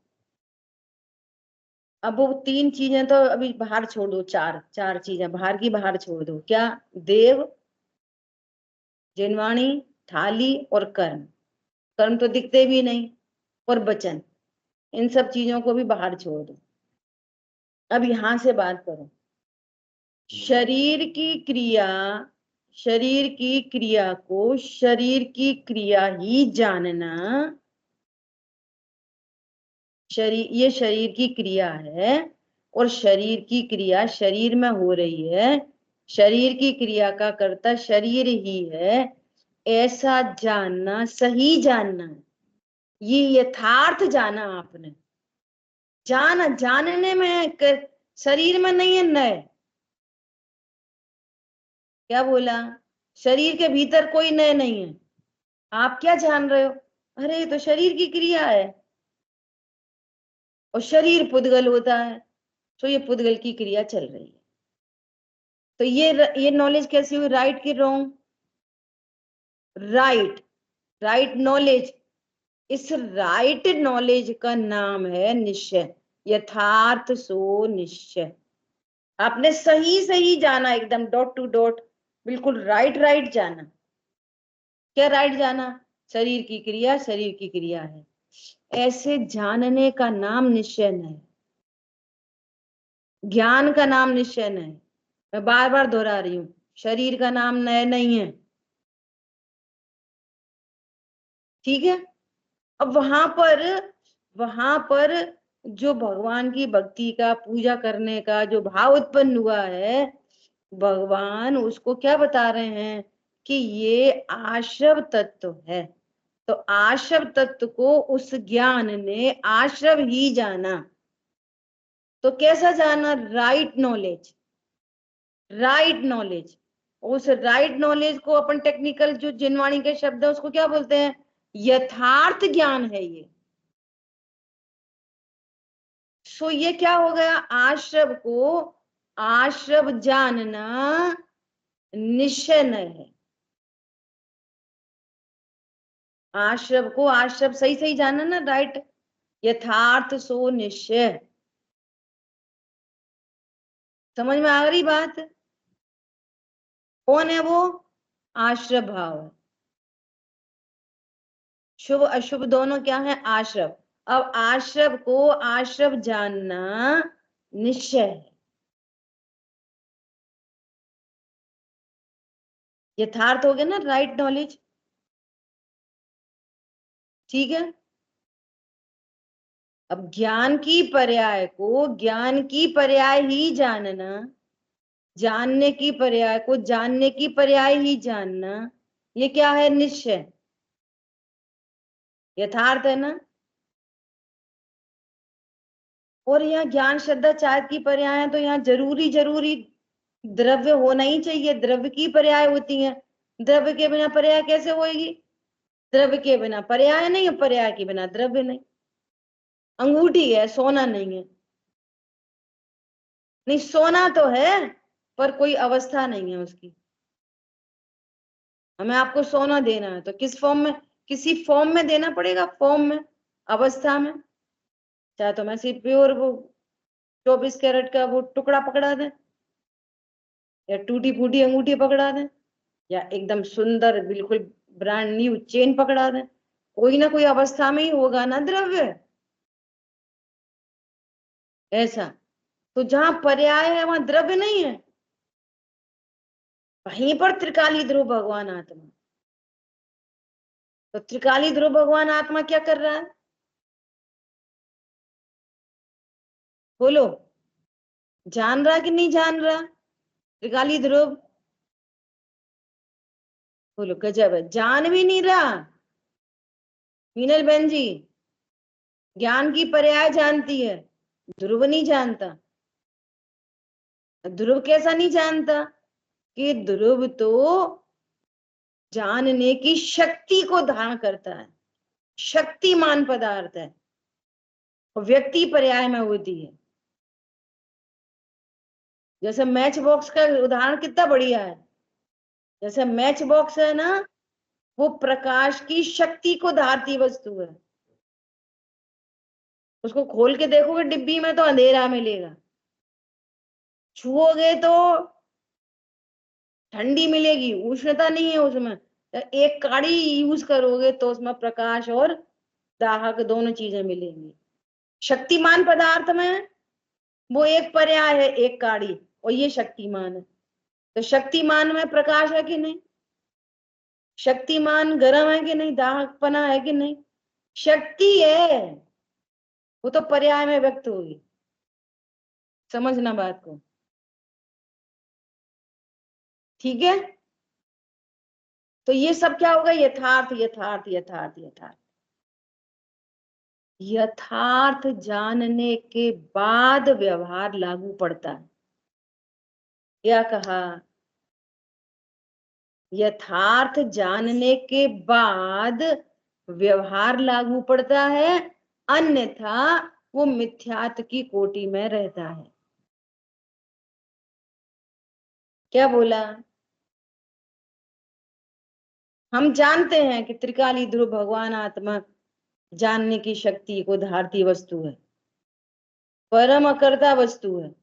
अब वो 3 चीजें तो अभी बाहर छोड़ दो, 4 चीजें बाहर की बाहर छोड़ दो। क्या? देव, जिनवाणी, थाली और कर्म। कर्म तो दिखते भी नहीं, और वचन, इन सब चीजों को भी बाहर छोड़ दो। अब यहां से बात करो। शरीर की क्रिया, शरीर की क्रिया को शरीर की क्रिया ही जानना। शरीर, ये शरीर की क्रिया है, और शरीर की क्रिया शरीर में हो रही है। शरीर की क्रिया का कर्ता शरीर ही है, ऐसा जानना, सही जानना, ये यथार्थ जाना आपने। जानने में शरीर में नहीं है नए। क्या बोला? शरीर के भीतर कोई नए नहीं है। आप क्या जान रहे हो? अरे ये तो शरीर की क्रिया है, और शरीर पुद्गल होता है, तो ये पुद्गल की क्रिया चल रही है। तो ये नॉलेज कैसी हुई? राइट की रॉन्ग? Right, right knowledge. इस राइट नॉलेज का नाम है निश्चय, यथार्थ सो निश्चय। आपने सही सही जाना, एकदम डॉट टू डॉट, बिल्कुल राइट राइट जाना। क्या राइट जाना? शरीर की क्रिया शरीर की क्रिया है, ऐसे जानने का नाम निश्चय नहीं। ज्ञान का नाम निश्चय नहीं। मैं बार बार दोहरा रही हूं, शरीर का नाम नय नहीं है। ठीक है? अब वहां पर जो भगवान की भक्ति का, पूजा करने का जो भाव उत्पन्न हुआ है, भगवान उसको क्या बता रहे हैं कि ये आश्रव तत्व है। तो आश्रव तत्व को उस ज्ञान ने आश्रव ही जाना। तो कैसा जाना? Right knowledge, right knowledge. उस राइट नॉलेज को अपन टेक्निकल जो जिनवाणी के शब्द है उसको क्या बोलते हैं? यथार्थ ज्ञान है ये। सो ये क्या हो गया? आश्रव को आश्रव जानना निश्चय है। आश्रव को आश्रव सही सही जाना ना, राइट, यथार्थ सो निश्चय। समझ में आ रही बात? कौन है वो? आश्रव भाव है। शुभ अशुभ दोनों क्या है? आश्रव। अब आश्रव को आश्रव जानना निश्चय है, यथार्थ हो गया ना, राइट नॉलेज। ठीक है? अब ज्ञान की पर्याय को ज्ञान की पर्याय ही जानना, जानने की पर्याय को जानने की पर्याय ही जानना, ये क्या है? निश्चय, यथार्थ है ना। और यहाँ ज्ञान श्रद्धा चाहत की पर्याय है, तो यहाँ जरूरी जरूरी द्रव्य होना ही चाहिए। द्रव्य की पर्याय होती है, द्रव्य के बिना पर्याय कैसे होगी? द्रव्य के बिना पर्याय नहीं है, पर्याय के बिना द्रव्य नहीं। अंगूठी है, सोना नहीं है। नहीं, सोना तो है, पर कोई अवस्था नहीं है उसकी। हमें आपको सोना देना है तो किस फॉर्म में? किसी फॉर्म में देना पड़ेगा, फॉर्म में, अवस्था में। चाहे तो मैं सिर्फ प्योर वो 24 कैरेट का वो टुकड़ा पकड़ा दें, या टूटी फूटी अंगूठी पकड़ा दें, या एकदम सुंदर बिल्कुल ब्रांड न्यू चेन पकड़ा दें, कोई ना कोई अवस्था में ही होगा ना द्रव्य। ऐसा तो जहां पर्याय है वहां द्रव्य नहीं है, वहीं पर त्रिकाली ध्रुव भगवान आत्मा। तो त्रिकाली ध्रुव भगवान आत्मा क्या कर रहा है? बोलो, जान रहा कि नहीं जान रहा त्रिकाली ध्रुव? बोलो, गजब है, जान भी नहीं रहा। मीनल बहन जी, ज्ञान की पर्याय जानती है, ध्रुव नहीं जानता। ध्रुव कैसा नहीं जानता? कि ध्रुव तो जानने की शक्ति को धारण करता है, शक्तिमान पदार्थ है, और व्यक्ति पर्याय में होती है। जैसे मैच बॉक्स का उदाहरण कितना बढ़िया है। जैसे मैच बॉक्स है ना, वो प्रकाश की शक्ति को धारती वस्तु है। उसको खोल के देखोगे डिब्बी में तो अंधेरा मिलेगा, छुओगे तो ठंडी मिलेगी, उष्णता नहीं है उसमें। एक काड़ी यूज करोगे तो उसमें प्रकाश और दाहक दोनों चीजें मिलेंगी। शक्तिमान पदार्थ में वो एक पर्याय है, एक काड़ी, और ये शक्तिमान है। तो शक्तिमान में प्रकाश है कि नहीं? शक्तिमान गर्म है कि नहीं? दाहकपना है कि नहीं? शक्ति है, वो तो पर्याय में व्यक्त होगी। समझना बात को, ठीक है? तो ये सब क्या होगा? यथार्थ यथार्थ यथार्थ यथार्थ। यथार्थ जानने के बाद व्यवहार लागू पड़ता है। क्या कहा? यथार्थ जानने के बाद व्यवहार लागू पड़ता है, अन्यथा वो मिथ्यात्व की कोटि में रहता है। क्या बोला? हम जानते हैं कि त्रिकाली ध्रुव भगवान आत्मा जानने की शक्ति को धारती वस्तु है, परम अकर्ता वस्तु है।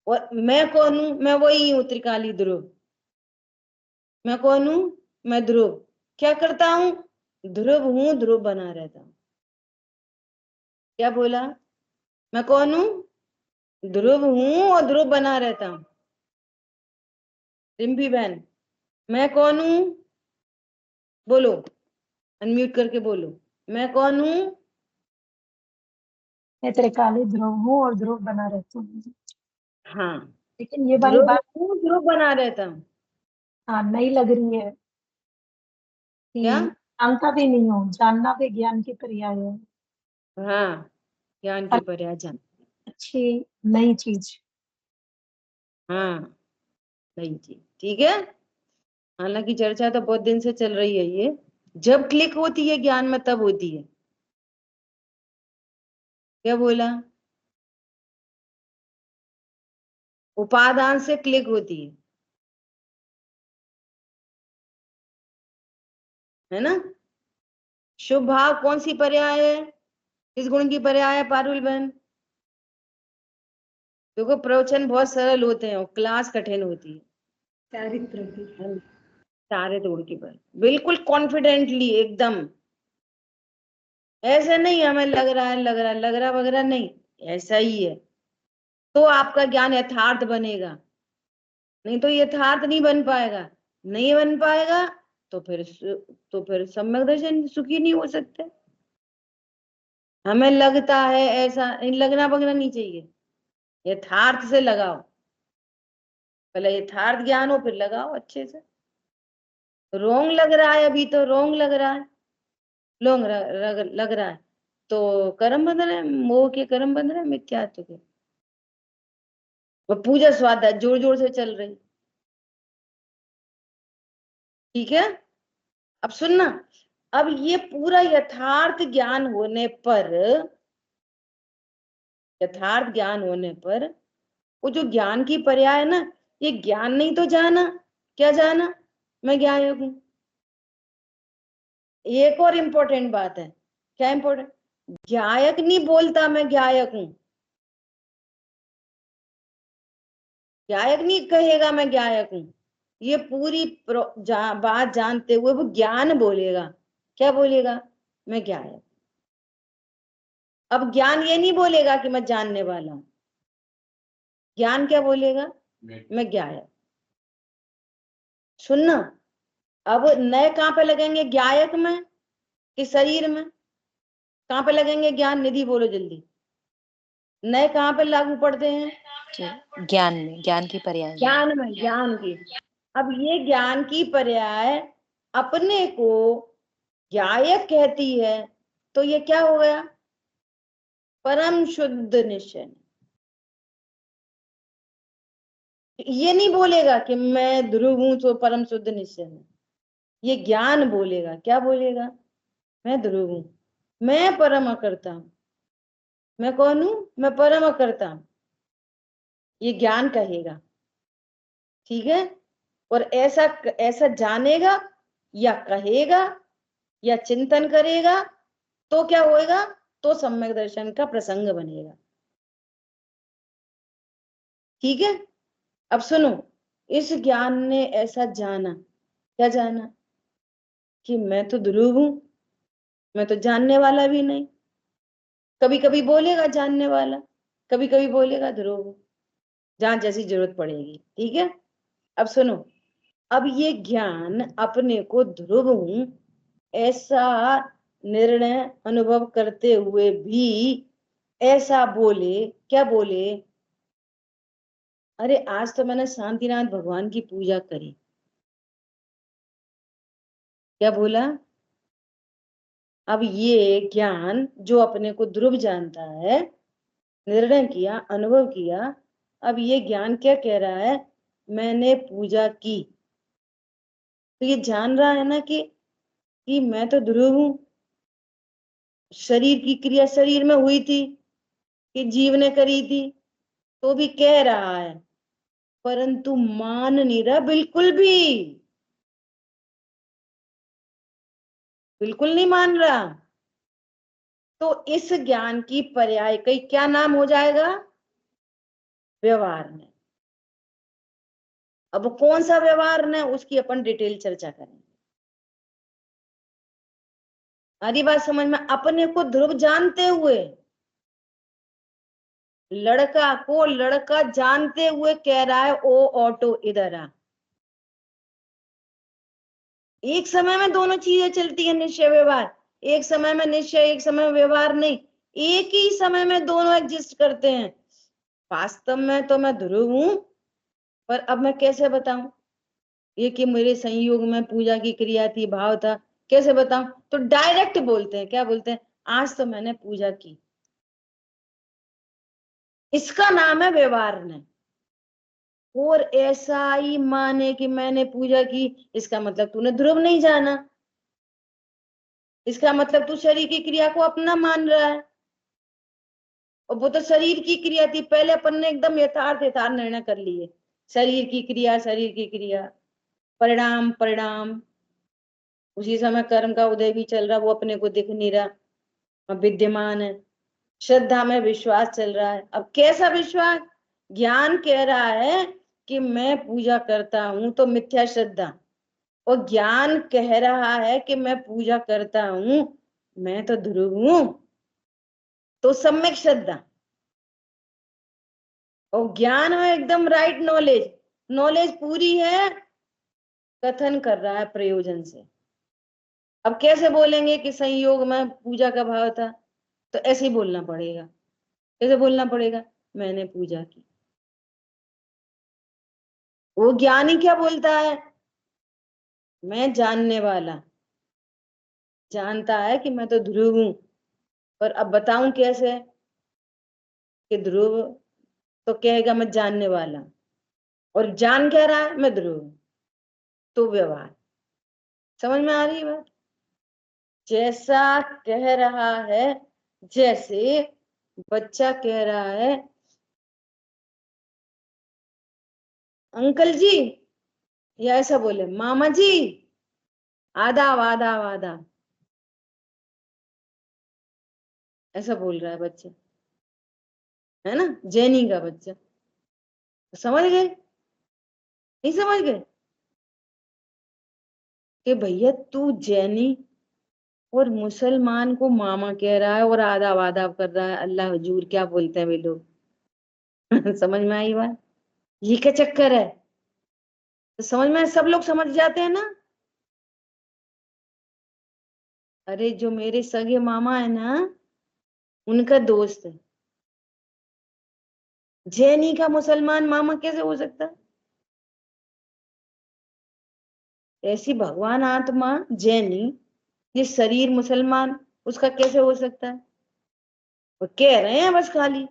और मैं कौन हूं? मैं वही हूं, त्रिकाली ध्रुव। मैं कौन हूं? मैं ध्रुव। क्या करता हूं? ध्रुव हूं, ध्रुव बना रहता हूं। क्या बोला? मैं कौन हूं? ध्रुव हूं और ध्रुव बना रहता हूं। रिम्पी बहन, मैं कौन हूं? बोलो, अनम्यूट करके बोलो, मैं कौन हूं? मैं त्रिकाली ध्रुव हूँ और ध्रुव बना रहता हूँ। हाँ, लेकिन ये वाली ध्रुव बात हूं, ध्रुव बना रहता हूं। हाँ नई लग रही है कि क्या? जानता भी नहीं हूँ, जानना भी ज्ञान की पर्याय है। हाँ, ज्ञान और की पर्याय जान। अच्छी नई चीज। हाँ, सही चीज, ठीक है। हालांकि चर्चा तो बहुत दिन से चल रही है, ये जब क्लिक होती है ज्ञान में तब होती है। क्या बोला? उपादान से क्लिक होती है ना? शुभ भाव कौन सी पर्याय है? किस गुण की पर्याय है पारुल बहन? देखो प्रवचन बहुत सरल होते हैं और क्लास कठिन होती है। चारित्र की। सारे तोड़ की पर बिल्कुल कॉन्फिडेंटली एकदम, ऐसे नहीं हमें लग रहा है लग रहा है लग रहा वगैरह नहीं, ऐसा ही है तो आपका ज्ञान यथार्थ बनेगा, नहीं तो यथार्थ नहीं बन पाएगा। नहीं बन पाएगा तो फिर सम्यक दर्शन सुखी नहीं हो सकते। हमें लगता है ऐसा, लगना बगना नहीं चाहिए, यथार्थ से लगाओ। पहले यथार्थ ज्ञान हो फिर लगाओ अच्छे से। रोंग लग रहा है अभी तो, रोंग लग रहा है, लग रहा है तो कर्म बंध रहे, मोह के कर्म बंध रहे, मिथ्यात्व के। वो पूजा स्वाध्याय जोर जोर से चल रही, ठीक है। अब सुनना, अब ये पूरा यथार्थ ज्ञान होने पर, यथार्थ ज्ञान होने पर वो जो ज्ञान की पर्याय है ना, ये ज्ञान नहीं तो जाना। क्या जाना? मैं ज्ञायक हूं। एक और इम्पोर्टेंट बात है। क्या इम्पोर्टेंट? ज्ञायक नहीं बोलता मैं ज्ञायक हूं, ज्ञायक नहीं कहेगा मैं ज्ञायक हूं। ये पूरी बात जानते हुए वो ज्ञान बोलेगा। क्या बोलेगा? मैं ज्ञायक। अब ज्ञान ये नहीं बोलेगा कि मैं जानने वाला हूं, ज्ञान क्या बोलेगा? मैं ज्ञायक। सुनना, अब नए कहां पे लगेंगे? ज्ञायक में कि शरीर में? कहां पे लगेंगे ज्ञान? निधि बोलो जल्दी, नए कहां पे लागू पड़ते हैं? ज्ञान में, ज्ञान की पर्याय में। ज्ञान में, ज्ञान की। अब ये ज्ञान की पर्याय अपने को ज्ञायक कहती है, तो ये क्या हो गया? परम शुद्ध निश्चय। ये नहीं बोलेगा कि मैं ध्रुव हूं तो परम शुद्ध निश्चय है, ये ज्ञान बोलेगा, क्या बोलेगा? मैं ध्रुव हूं, मैं परम अकर्ता हूं। मैं कौन हूं? मैं परम अकर्ता हूं, ये ज्ञान कहेगा। ठीक है, और ऐसा ऐसा जानेगा या कहेगा या चिंतन करेगा तो क्या होएगा? तो सम्यक दर्शन का प्रसंग बनेगा। ठीक है, अब सुनो, इस ज्ञान ने ऐसा जाना, क्या जाना? कि मैं तो ध्रुव हूं, मैं तो जानने वाला भी नहीं। कभी कभी बोलेगा जानने वाला, कभी कभी बोलेगा ध्रुव, जहां जैसी जरूरत पड़ेगी। ठीक है, अब सुनो, अब ये ज्ञान अपने को ध्रुव हूं ऐसा निर्णय अनुभव करते हुए भी ऐसा बोले, क्या बोले? अरे आज तो मैंने शांतिनाथ भगवान की पूजा करी। क्या बोला? अब ये ज्ञान जो अपने को ध्रुव जानता है, निर्णय किया, अनुभव किया, अब ये ज्ञान क्या कह रहा है? मैंने पूजा की। तो ये जान रहा है ना कि मैं तो ध्रुव हूं, शरीर की क्रिया शरीर में हुई थी, कि जीव ने करी थी, तो भी कह रहा है, परंतु मान नहीं रहा, बिल्कुल भी बिल्कुल नहीं मान रहा। तो इस ज्ञान की पर्याय कई क्या नाम हो जाएगा? व्यवहार ने। अब कौन सा व्यवहार ने, उसकी अपन डिटेल चर्चा करेंगे। आधी बात समझ में? अपने को ध्रुव जानते हुए, लड़का को लड़का जानते हुए कह रहा है, ओ ऑटो इधर आ। एक समय में दोनों चीजें चलती है, निश्चय व्यवहार। एक समय में निश्चय, एक समय में व्यवहार नहीं, एक ही समय में दोनों एग्जिस्ट करते हैं। वास्तव में तो मैं ध्रुव हूं, पर अब मैं कैसे बताऊं ये कि मेरे संयोग में पूजा की क्रिया थी, भाव था, कैसे बताऊं? तो डायरेक्ट बोलते हैं, क्या बोलते हैं? आज तो मैंने पूजा की। इसका नाम है व्यवहार ने। और ऐसा ही माने कि मैंने पूजा की, इसका मतलब तूने ध्रुव नहीं जाना, इसका मतलब तू शरीर की क्रिया को अपना मान रहा है। और वो तो शरीर की क्रिया थी, पहले अपन ने एकदम यथार्थ यथार्थ निर्णय कर लिए, शरीर की क्रिया, शरीर की क्रिया, परिणाम परिणाम। उसी समय कर्म का उदय भी चल रहा, वो अपने को दिख नहीं रहा, विद्यमान है। श्रद्धा में विश्वास चल रहा है। अब कैसा विश्वास? ज्ञान कह रहा है कि मैं पूजा करता हूं, तो मिथ्या श्रद्धा। और ज्ञान कह रहा है कि मैं पूजा करता हूं, मैं तो ध्रुव हूं, तो सम्यक श्रद्धा। और ज्ञान है एकदम राइट नॉलेज, नॉलेज पूरी है, कथन कर रहा है प्रयोजन से। अब कैसे बोलेंगे कि संयोग में पूजा का भाव था? तो ऐसे ही बोलना पड़ेगा। कैसे बोलना पड़ेगा? मैंने पूजा की। वो ज्ञानी क्या बोलता है? मैं जानने वाला जानता है कि मैं तो ध्रुव हूं, पर अब बताऊं कैसे कि ध्रुव? तो कहेगा मैं जानने वाला, और जान क्या रहा है? मैं ध्रुव हूं। तो व्यवहार समझ में आ रही है बात? जैसा कह रहा है, जैसे बच्चा कह रहा है, अंकल जी, या ऐसा बोले मामा जी, आदाब आदाब आदाब, ऐसा बोल रहा है बच्चा, है ना? जैनी का बच्चा। समझ गए? नहीं समझ गए कि भैया तू जैनी और मुसलमान को मामा कह रहा है और आदाब आदाब कर रहा है, अल्लाह हुजूर क्या बोलते हैं वे लोग। समझ में आई बात? ये क्या चक्कर है? तो समझ में, सब लोग समझ जाते हैं ना। अरे जो मेरे सगे मामा है ना, उनका दोस्त है। जैनी का मुसलमान मामा कैसे हो सकता है? ऐसी भगवान आत्मा जैनी, ये शरीर मुसलमान, उसका कैसे हो सकता है? वो कह रहे हैं बस खाली।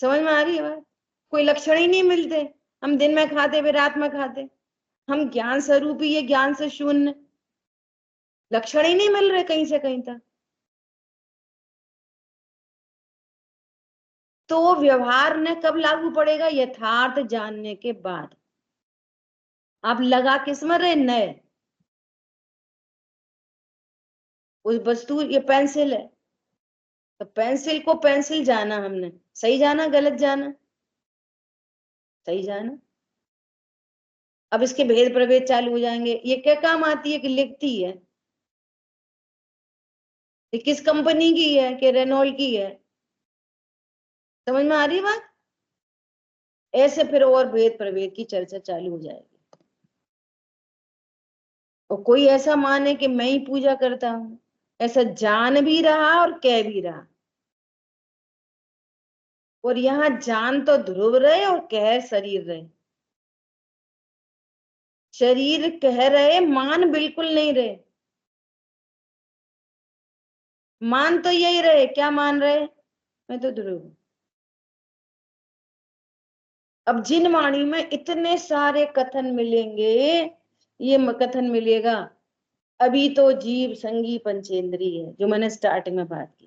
समझ में आ रही है बात? कोई लक्षण ही नहीं मिलते। हम दिन में खाते, फिर रात में खाते, हम ज्ञान स्वरूप ही, ये ज्ञान से शून्य, लक्षण ही नहीं मिल रहे कहीं से कहीं तक। तो व्यवहार ने कब लागू पड़ेगा? यथार्थ जानने के बाद। आप लगा किस में रहे? नए। उस वस्तु, ये पेंसिल है, तो पेंसिल को पेंसिल जाना हमने, सही जाना गलत जाना? सही जाना। अब इसके भेद प्रभेद चालू हो जाएंगे। ये क्या काम आती है? कि लिखती है। ये किस कंपनी की है? कि रेनॉल्ट की है? समझ में आ रही बात? ऐसे फिर और भेद प्रभेद की चर्चा चालू हो जाएगी। और कोई ऐसा माने कि मैं ही पूजा करता हूं, ऐसा जान भी रहा और कह भी रहा। और यहाँ जान तो ध्रुव रहे और कह शरीर रहे। शरीर कह रहे, मान बिल्कुल नहीं रहे। मान तो यही रहे, क्या मान रहे? मैं तो ध्रुव हूं। अब जिन वाणी में इतने सारे कथन मिलेंगे, ये कथन मिलेगा अभी तो जीव संगी पंचेंद्री है, जो मैंने स्टार्टिंग में बात की।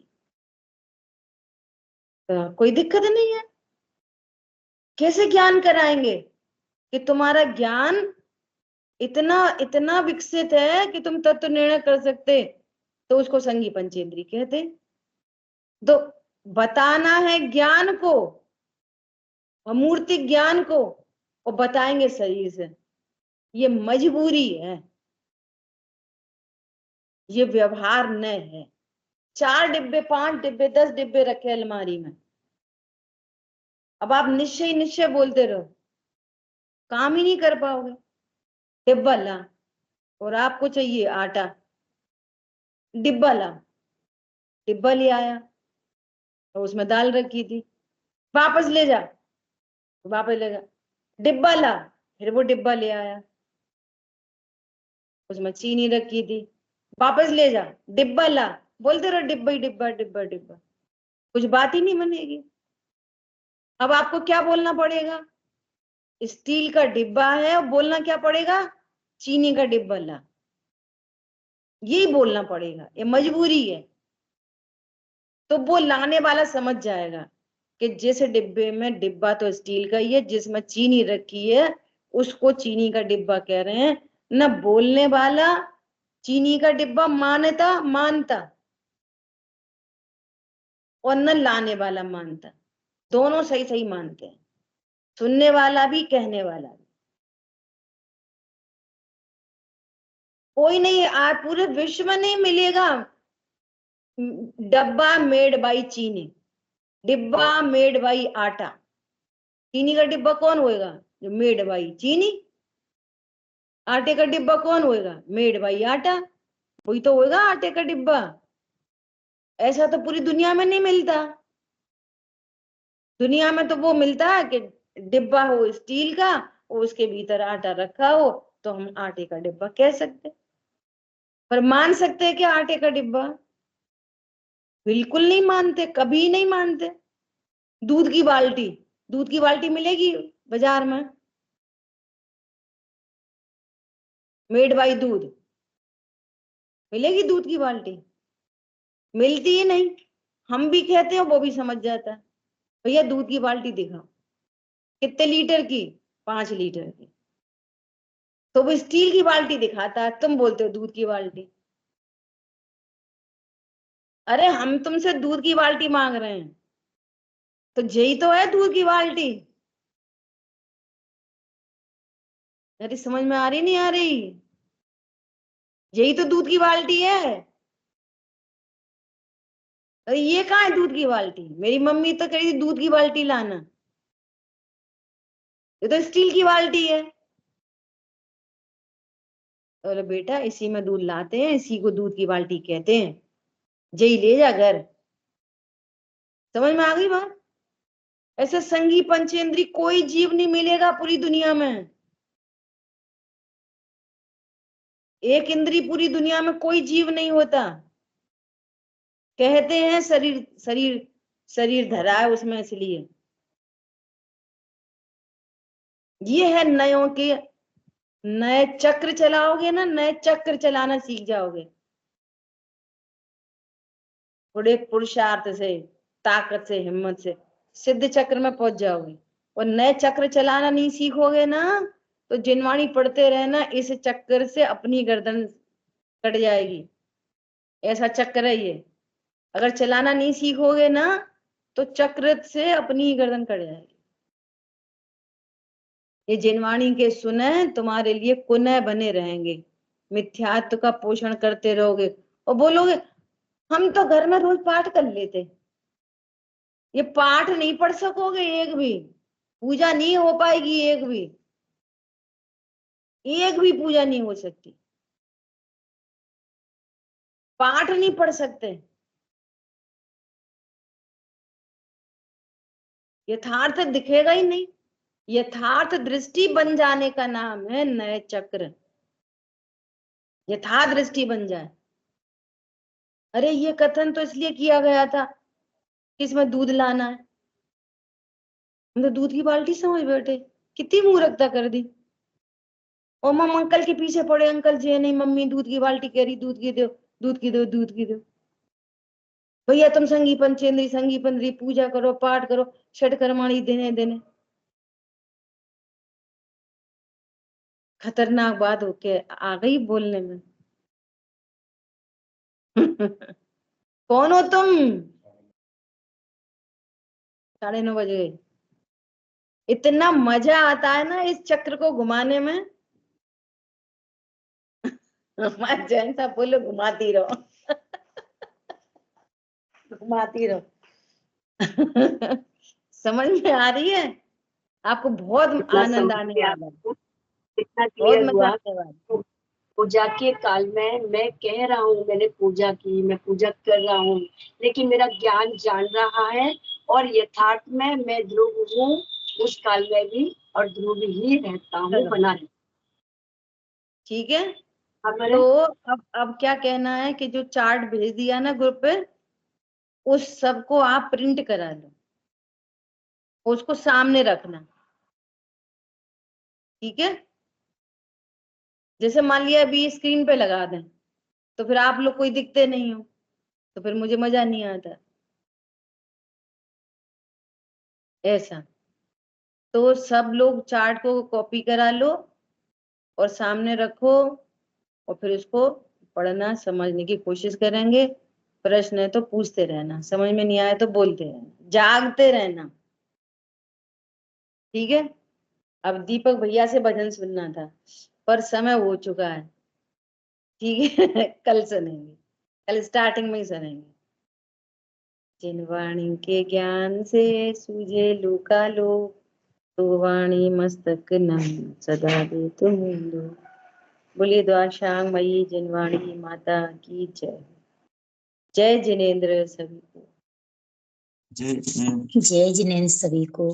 तो कोई दिक्कत नहीं है। कैसे ज्ञान कराएंगे? कि तुम्हारा ज्ञान इतना इतना विकसित है कि तुम तत्व निर्णय कर सकते, तो उसको संगी पंचेंद्री कहते। तो बताना है ज्ञान को, अमूर्तिक ज्ञान को, और बताएंगे शरीर से। ये मजबूरी है, ये व्यवहार न है। 4 डिब्बे, 5 डिब्बे, 10 डिब्बे रखे अलमारी में। अब आप निश्चय निश्चय बोलते रहो, काम ही नहीं कर पाओगे। डिब्बा ला, और आपको चाहिए आटा, डिब्बा ला। डिब्बा ले आया और उसमें दाल रखी थी। वापस ले जा, वापस ले जा। डिब्बा ला, फिर वो डिब्बा ले आया, उसमें चीनी रखी थी। वापस ले जा, डिब्बा ला। बोलते रहो डिब्बा ही डिब्बा, डिब्बा डिब्बा, कुछ बात ही नहीं बनेगी। अब आपको क्या बोलना पड़ेगा? स्टील का डिब्बा है, और बोलना क्या पड़ेगा? चीनी का डिब्बा ला। यही बोलना पड़ेगा, ये मजबूरी है। तो वो लाने वाला समझ जाएगा कि जिस डिब्बे में, डिब्बा तो स्टील का ही है, जिसमें चीनी रखी है उसको चीनी का डिब्बा कह रहे हैं। न बोलने वाला चीनी का डिब्बा मानता, और न लाने वाला मानता। दोनों सही सही मानते हैं, सुनने वाला भी, कहने वाला भी। कोई नहीं, आज पूरे विश्व में नहीं मिलेगा डब्बा मेड बाई चीनी, डिब्बा मेड बाई आटा। चीनी का डिब्बा कौन होएगा? जो मेड बाई चीनी। आटे का डिब्बा कौन होएगा? मेड बाई आटा। वही तो होएगा आटे का डिब्बा। ऐसा तो पूरी दुनिया में नहीं मिलता। दुनिया में तो वो मिलता है कि डिब्बा हो स्टील का और उसके भीतर आटा रखा हो, तो हम आटे का डिब्बा कह सकते। पर मान सकते हैं क्या आटे का डिब्बा? बिल्कुल नहीं मानते, कभी नहीं मानते। दूध की बाल्टी, दूध की बाल्टी मिलेगी बाजार में? मेड बाई दूध मिलेगी? दूध की बाल्टी मिलती ही नहीं। हम भी कहते हैं, वो भी समझ जाता है, भैया दूध की बाल्टी दिखाओ। कितने लीटर की? 5 लीटर की। तो वो स्टील की बाल्टी दिखाता है, तुम बोलते हो दूध की बाल्टी। अरे हम तुमसे दूध की बाल्टी मांग रहे हैं, तो यही तो है दूध की बाल्टी। अरे समझ में आ रही नहीं आ रही? यही तो दूध की बाल्टी है। अरे ये कहाँ है दूध की बाल्टी? मेरी मम्मी तो कह रही थी दूध की बाल्टी लाना। ये तो स्टील की बाल्टी है। बोले बेटा इसी में दूध लाते हैं, इसी को दूध की बाल्टी कहते हैं, यही ले जा घर। समझ में आ गई बात? ऐसे संगी पंचेंद्री कोई जीव नहीं मिलेगा पूरी दुनिया में। एक इंद्री पूरी दुनिया में कोई जीव नहीं होता। कहते हैं शरीर शरीर शरीर धरा है उसमें, इसलिए। ये है नयों के नए चक्र चलाओगे ना, नए चक्र चलाना सीख जाओगे, बड़े पुरुषार्थ से, ताकत से, हिम्मत से सिद्ध चक्र में पहुंच जाओगे। और नए चक्र चलाना नहीं सीखोगे ना तो जिनवाणी पढ़ते रहना, इस चक्कर से अपनी गर्दन कट जाएगी। ऐसा चक्र है ये, अगर चलाना नहीं सीखोगे ना तो चक्र से अपनी गर्दन कट जाएगी। ये जिनवाणी के सुने तुम्हारे लिए कुनय बने रहेंगे, मिथ्यात्व का पोषण करते रहोगे और बोलोगे हम तो घर में रोज पाठ कर लेते। ये पाठ नहीं पढ़ सकोगे, एक भी पूजा नहीं हो पाएगी, एक भी पूजा नहीं हो सकती, पाठ नहीं पढ़ सकते। यथार्थ दिखेगा ही नहीं। यथार्थ दृष्टि बन जाने का नाम है नए चक्र। यथार्थ दृष्टि बन जाए। अरे ये कथन तो इसलिए किया गया था कि इसमें दूध लाना है, हम तो दूध की बाल्टी समझ बैठे, कितनी मूर्खता कर दी। और मम अंकल के पीछे पड़े, अंकल जी नहीं, मम्मी दूध की बाल्टी कह रही, दूध की दो, दूध की दो, दूध की दो। भैया तुम संगी पंचेंद्री पूजा करो, पाठ करो, षट कर्माणी देने देने। खतरनाक बात होके आ गई बोलने में। कौन हो तुम? 9:30 बज गए। इतना मजा आता है ना इस चक्र को घुमाने में। हमारे जैन साहब बोलो घुमाती रहो। घुमाती रहो। समझ में आ रही है आपको? बहुत कितना आनंद समझ आने में वाला है, आपको कितना बहुत क्लियर मजा हुआ। आने वाला है। पूजा के काल में मैं कह रहा हूँ मैंने पूजा की, मैं पूजा कर रहा हूँ, लेकिन मेरा ज्ञान जान रहा है और यथार्थ में मैं ध्रुव हूँ उस काल में भी, और ध्रुव ही रहता हूँ, चलो बना रहता ठीक है। हूँ। तो अब क्या कहना है कि जो चार्ट भेज दिया ना ग्रुप पे, उस सबको आप प्रिंट करा लो, उसको सामने रखना, ठीक है। जैसे मान लिया अभी स्क्रीन पे लगा दें तो फिर आप लोग कोई दिखते नहीं हो तो फिर मुझे मजा नहीं आता ऐसा। तो सब लोग चार्ट को कॉपी करा लो और सामने रखो और फिर उसको पढ़ना, समझने की कोशिश करेंगे। प्रश्न है तो पूछते रहना, समझ में नहीं आया तो बोलते रहना, जागते रहना, ठीक है। अब दीपक भैया से भजन सुनना था पर समय हो चुका है, ठीक है। कल सुनेंगे, कल स्टार्टिंग में ही सुनेंगे। जिनवाणी के ज्ञान से सूझे लूका लो, तो वाणी मस्तक नम सदा दे तुम लो। बोलिए द्वाशांग मई जिनवाणी माता की जय। जय जिनेन्द्र सभी को। जय जिनेन्द्र सभी को।